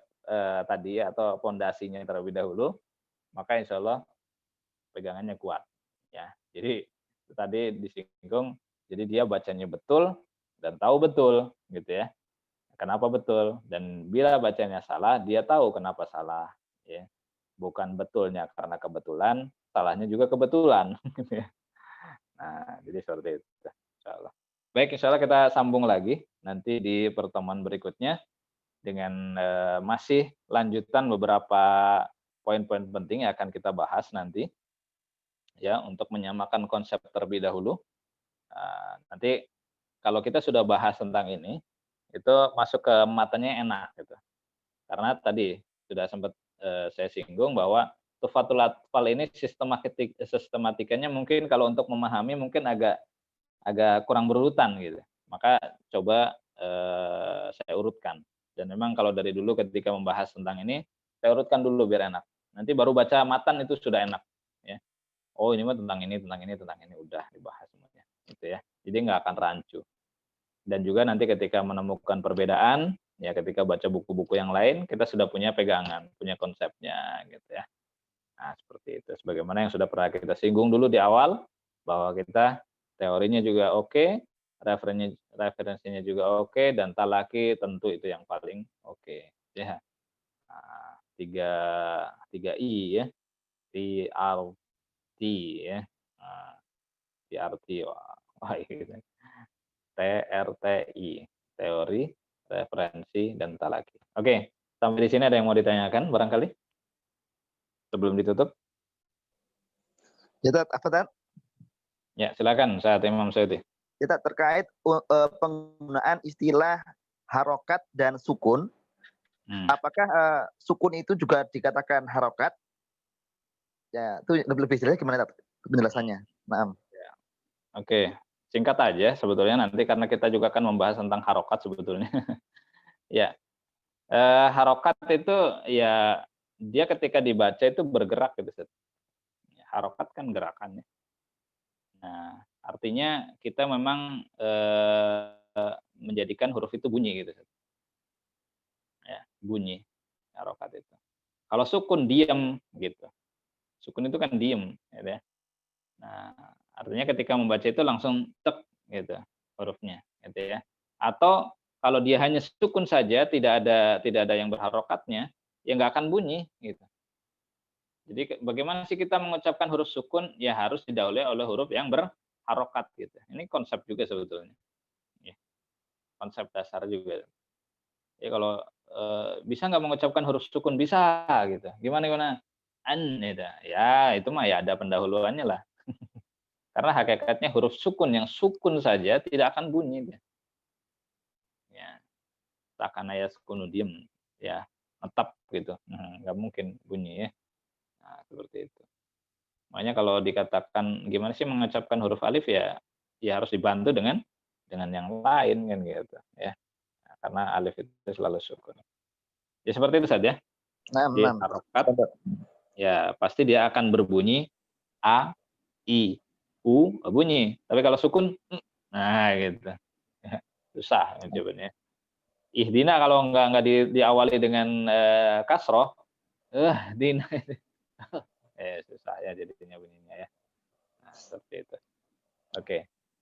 tadi atau fondasinya terlebih dahulu, maka insya Allah pegangannya kuat. Ya, jadi tadi disinggung, jadi dia bacanya betul dan tahu betul gitu ya. Kenapa betul? Dan bila bacanya salah, dia tahu kenapa salah. Ya. Bukan betulnya karena kebetulan, salahnya juga kebetulan. Nah, jadi seperti itu. Insya Allah. Baik, insya Allah kita sambung lagi nanti di pertemuan berikutnya dengan masih lanjutan beberapa poin-poin penting yang akan kita bahas nanti. Ya, untuk menyamakan konsep terlebih dahulu. Nanti kalau kita sudah bahas tentang ini, itu masuk ke matanya enak gitu. Karena tadi sudah sempat saya singgung bahwa tufatul atfal ini sistematikanya mungkin kalau untuk memahami mungkin agak kurang berurutan gitu. Maka coba saya urutkan. Dan memang kalau dari dulu ketika membahas tentang ini, saya urutkan dulu biar enak. Nanti baru baca matan itu sudah enak ya. Oh, ini mah tentang ini udah dibahas semuanya gitu ya. Jadi nggak akan rancu. Dan juga nanti ketika menemukan perbedaan, ya ketika baca buku-buku yang lain, kita sudah punya pegangan, punya konsepnya, gitu ya. Nah, seperti itu. Sebagaimana yang sudah pernah kita singgung dulu di awal, bahwa kita teorinya juga oke, referensinya juga oke, dan talaki tentu itu yang paling oke. Ya. Nah, 3I ya. TRT ya. Nah, TRT wah gitu. TRTI, teori, referensi, dan talaki. Oke, sampai di sini ada yang mau ditanyakan barangkali? Sebelum ditutup? Ya, apa Tat? Ya, silakan saat Imam Suyuti. Kita terkait penggunaan istilah harokat dan sukun. Apakah sukun itu juga dikatakan harokat? Ya, itu lebih jelas gimana penjelasannya? Nah. Ya. Oke, singkat aja sebetulnya nanti karena kita juga akan membahas tentang harokat sebetulnya. Ya, harokat itu ya dia ketika dibaca itu bergerak gitu. Harokat kan gerakannya. Nah, artinya kita memang menjadikan huruf itu bunyi gitu. Ya, bunyi harokat itu. Kalau sukun diam gitu. Sukun itu kan diem, gitu ya. Nah, artinya ketika membaca itu langsung tek gitu hurufnya, gitu ya. Atau kalau dia hanya sukun saja, tidak ada yang berharokatnya, ya nggak akan bunyi, gitu. Jadi bagaimana sih kita mengucapkan huruf sukun? Ya harus didahului oleh huruf yang berharokat, gitu. Ini konsep juga sebetulnya, ya. Konsep dasar juga. Ya kalau bisa nggak mengucapkan huruf sukun? Bisa, gitu. Gimana? Gitu. Ya itu mah ya ada pendahuluannya lah. Karena hakikatnya huruf sukun yang sukun saja tidak akan bunyi dia. Ya, takana ya sukunu diem, ya tetap gitu. Nggak mungkin bunyi ya. Nah, seperti itu. Makanya kalau dikatakan gimana sih mengucapkan huruf alif ya harus dibantu dengan yang lain kan gitu ya. Nah, karena alif itu selalu sukun. Ya seperti itu saja. Di harokat ya pasti dia akan berbunyi a, i, u bunyi. Tapi kalau sukun, nah gitu. Susah jawabannya. Ihdina kalau nggak diawali dengan kasroh, dina. Susah ya jadinya bunyinya ya. Nah, seperti itu. Oke.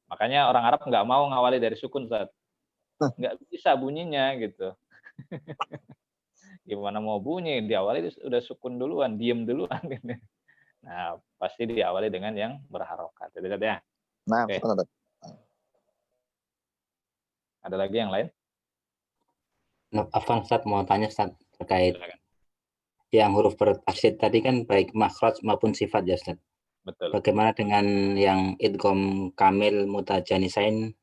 Makanya orang Arab nggak mau ngawali dari sukun, Ustaz. Nggak bisa bunyinya gitu. Gimana mau bunyi? Diawali udah sukun duluan, diem duluan. Nah, pasti diawali dengan yang berharokat. Jadi ya. Nah, oke. Ada lagi yang lain? Afwan Ustaz, mau tanya Ustaz terkait yang huruf bertasydid tadi kan baik makhraj maupun sifat ya Ustaz. Betul. Bagaimana dengan yang idgham kamil mutajanisain?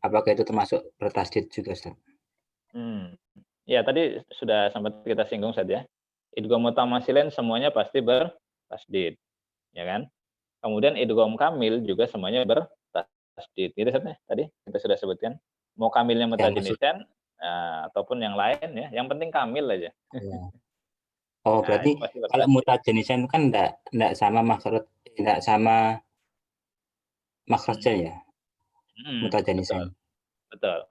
Apakah itu termasuk bertasydid juga Ustaz? Ya tadi sudah sempat kita singgung saja. Idgham mutamasilain semuanya pasti bertasydid, ya kan? Kemudian idgham kamil juga semuanya bertasydid. Gitu tadi kita sudah sebutkan. Mau kamilnya mutajanisain ataupun yang lain ya, yang penting kamil aja. Ya. Oh, nah, berarti kalau mutajanisain kan enggak sama makhraj, enggak sama makhrajnya ya. Mutajanisain. Betul.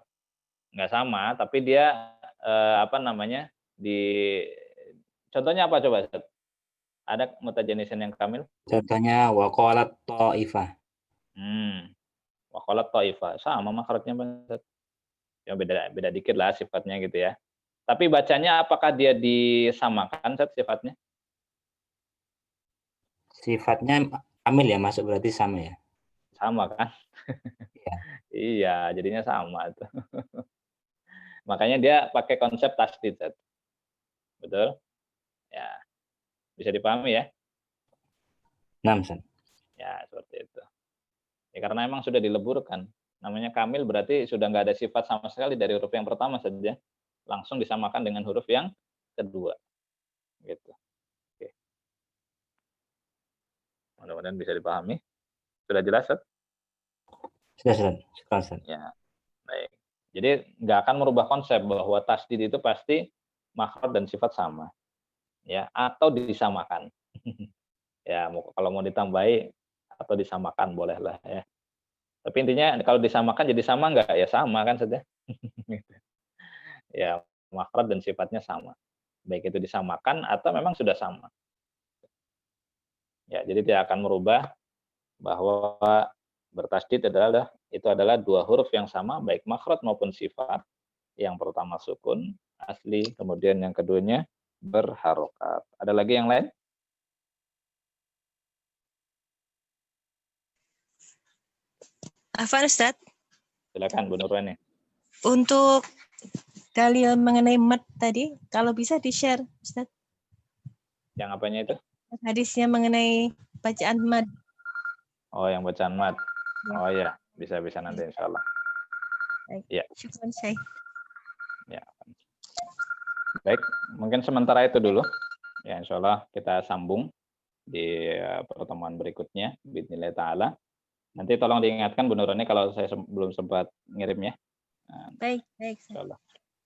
Enggak sama, tapi dia contohnya apa coba? Ada mutajanisain yang kamil? Contohnya waqalat ta'ifah. Waqalat ta'ifah sama makhrajnya Ustaz. Ya beda dikit lah sifatnya gitu ya. Tapi bacanya apakah dia disamakan sifatnya? Sifatnya kamil ya, masuk berarti sama ya? Sama kan? Iya. Iya, jadinya sama tuh. Makanya dia pakai konsep tasydid. Betul? Ya. Bisa dipahami ya? Nah, Ustaz. Ya, seperti itu. Ya karena emang sudah dileburkan. Namanya kamil berarti sudah nggak ada sifat sama sekali dari huruf yang pertama saja. Langsung disamakan dengan huruf yang kedua. Gitu. Oke. Mudah-mudahan bisa dipahami. Sudah jelas, Ustaz? Sudah. Ya, baik. Jadi nggak akan merubah konsep bahwa tasydid itu pasti makhraj dan sifat sama. Ya, atau disamakan. Ya, kalau mau ditambahi atau disamakan bolehlah ya. Tapi intinya kalau disamakan jadi sama nggak? Ya sama kan saja. Ya, makhraj dan sifatnya sama. Baik itu disamakan atau memang sudah sama. Ya, jadi tidak akan merubah bahwa Bertasydid adalah dua huruf yang sama, baik makhraj maupun sifat. Yang pertama sukun asli, kemudian yang keduanya berharokat. Ada lagi yang lain? Afan Ustaz. Silakan Bu Nurwani. Untuk dalil mengenai mat tadi, kalau bisa di-share, Ustaz. Yang apanya itu? Hadisnya mengenai bacaan mad. Oh, yang bacaan mad. Ya. Oh ya, bisa nanti insya Allah. Baik. Ya. Syukran, Syekh. Ya. Baik, mungkin sementara itu dulu. Ya, insya Allah kita sambung di pertemuan berikutnya. Bismillah ta'ala. Nanti tolong diingatkan Bu Nurani kalau saya belum sempat ngirimnya. Nah, baik. Insya Allah.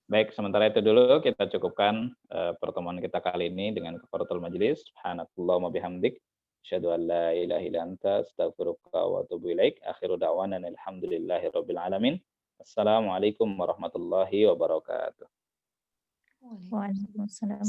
Baik, sementara itu dulu kita cukupkan pertemuan kita kali ini dengan kafaratul majelis. Subhanakallahumma bihamdik. Asyhadu an la ilaha illa anta astaghfiruka wa atubu ilaik. Akhiru da'wana alhamdulillahirabbil alamin. Assalamualaikum warahmatullahi wabarakatuh. Waalaikumsalam.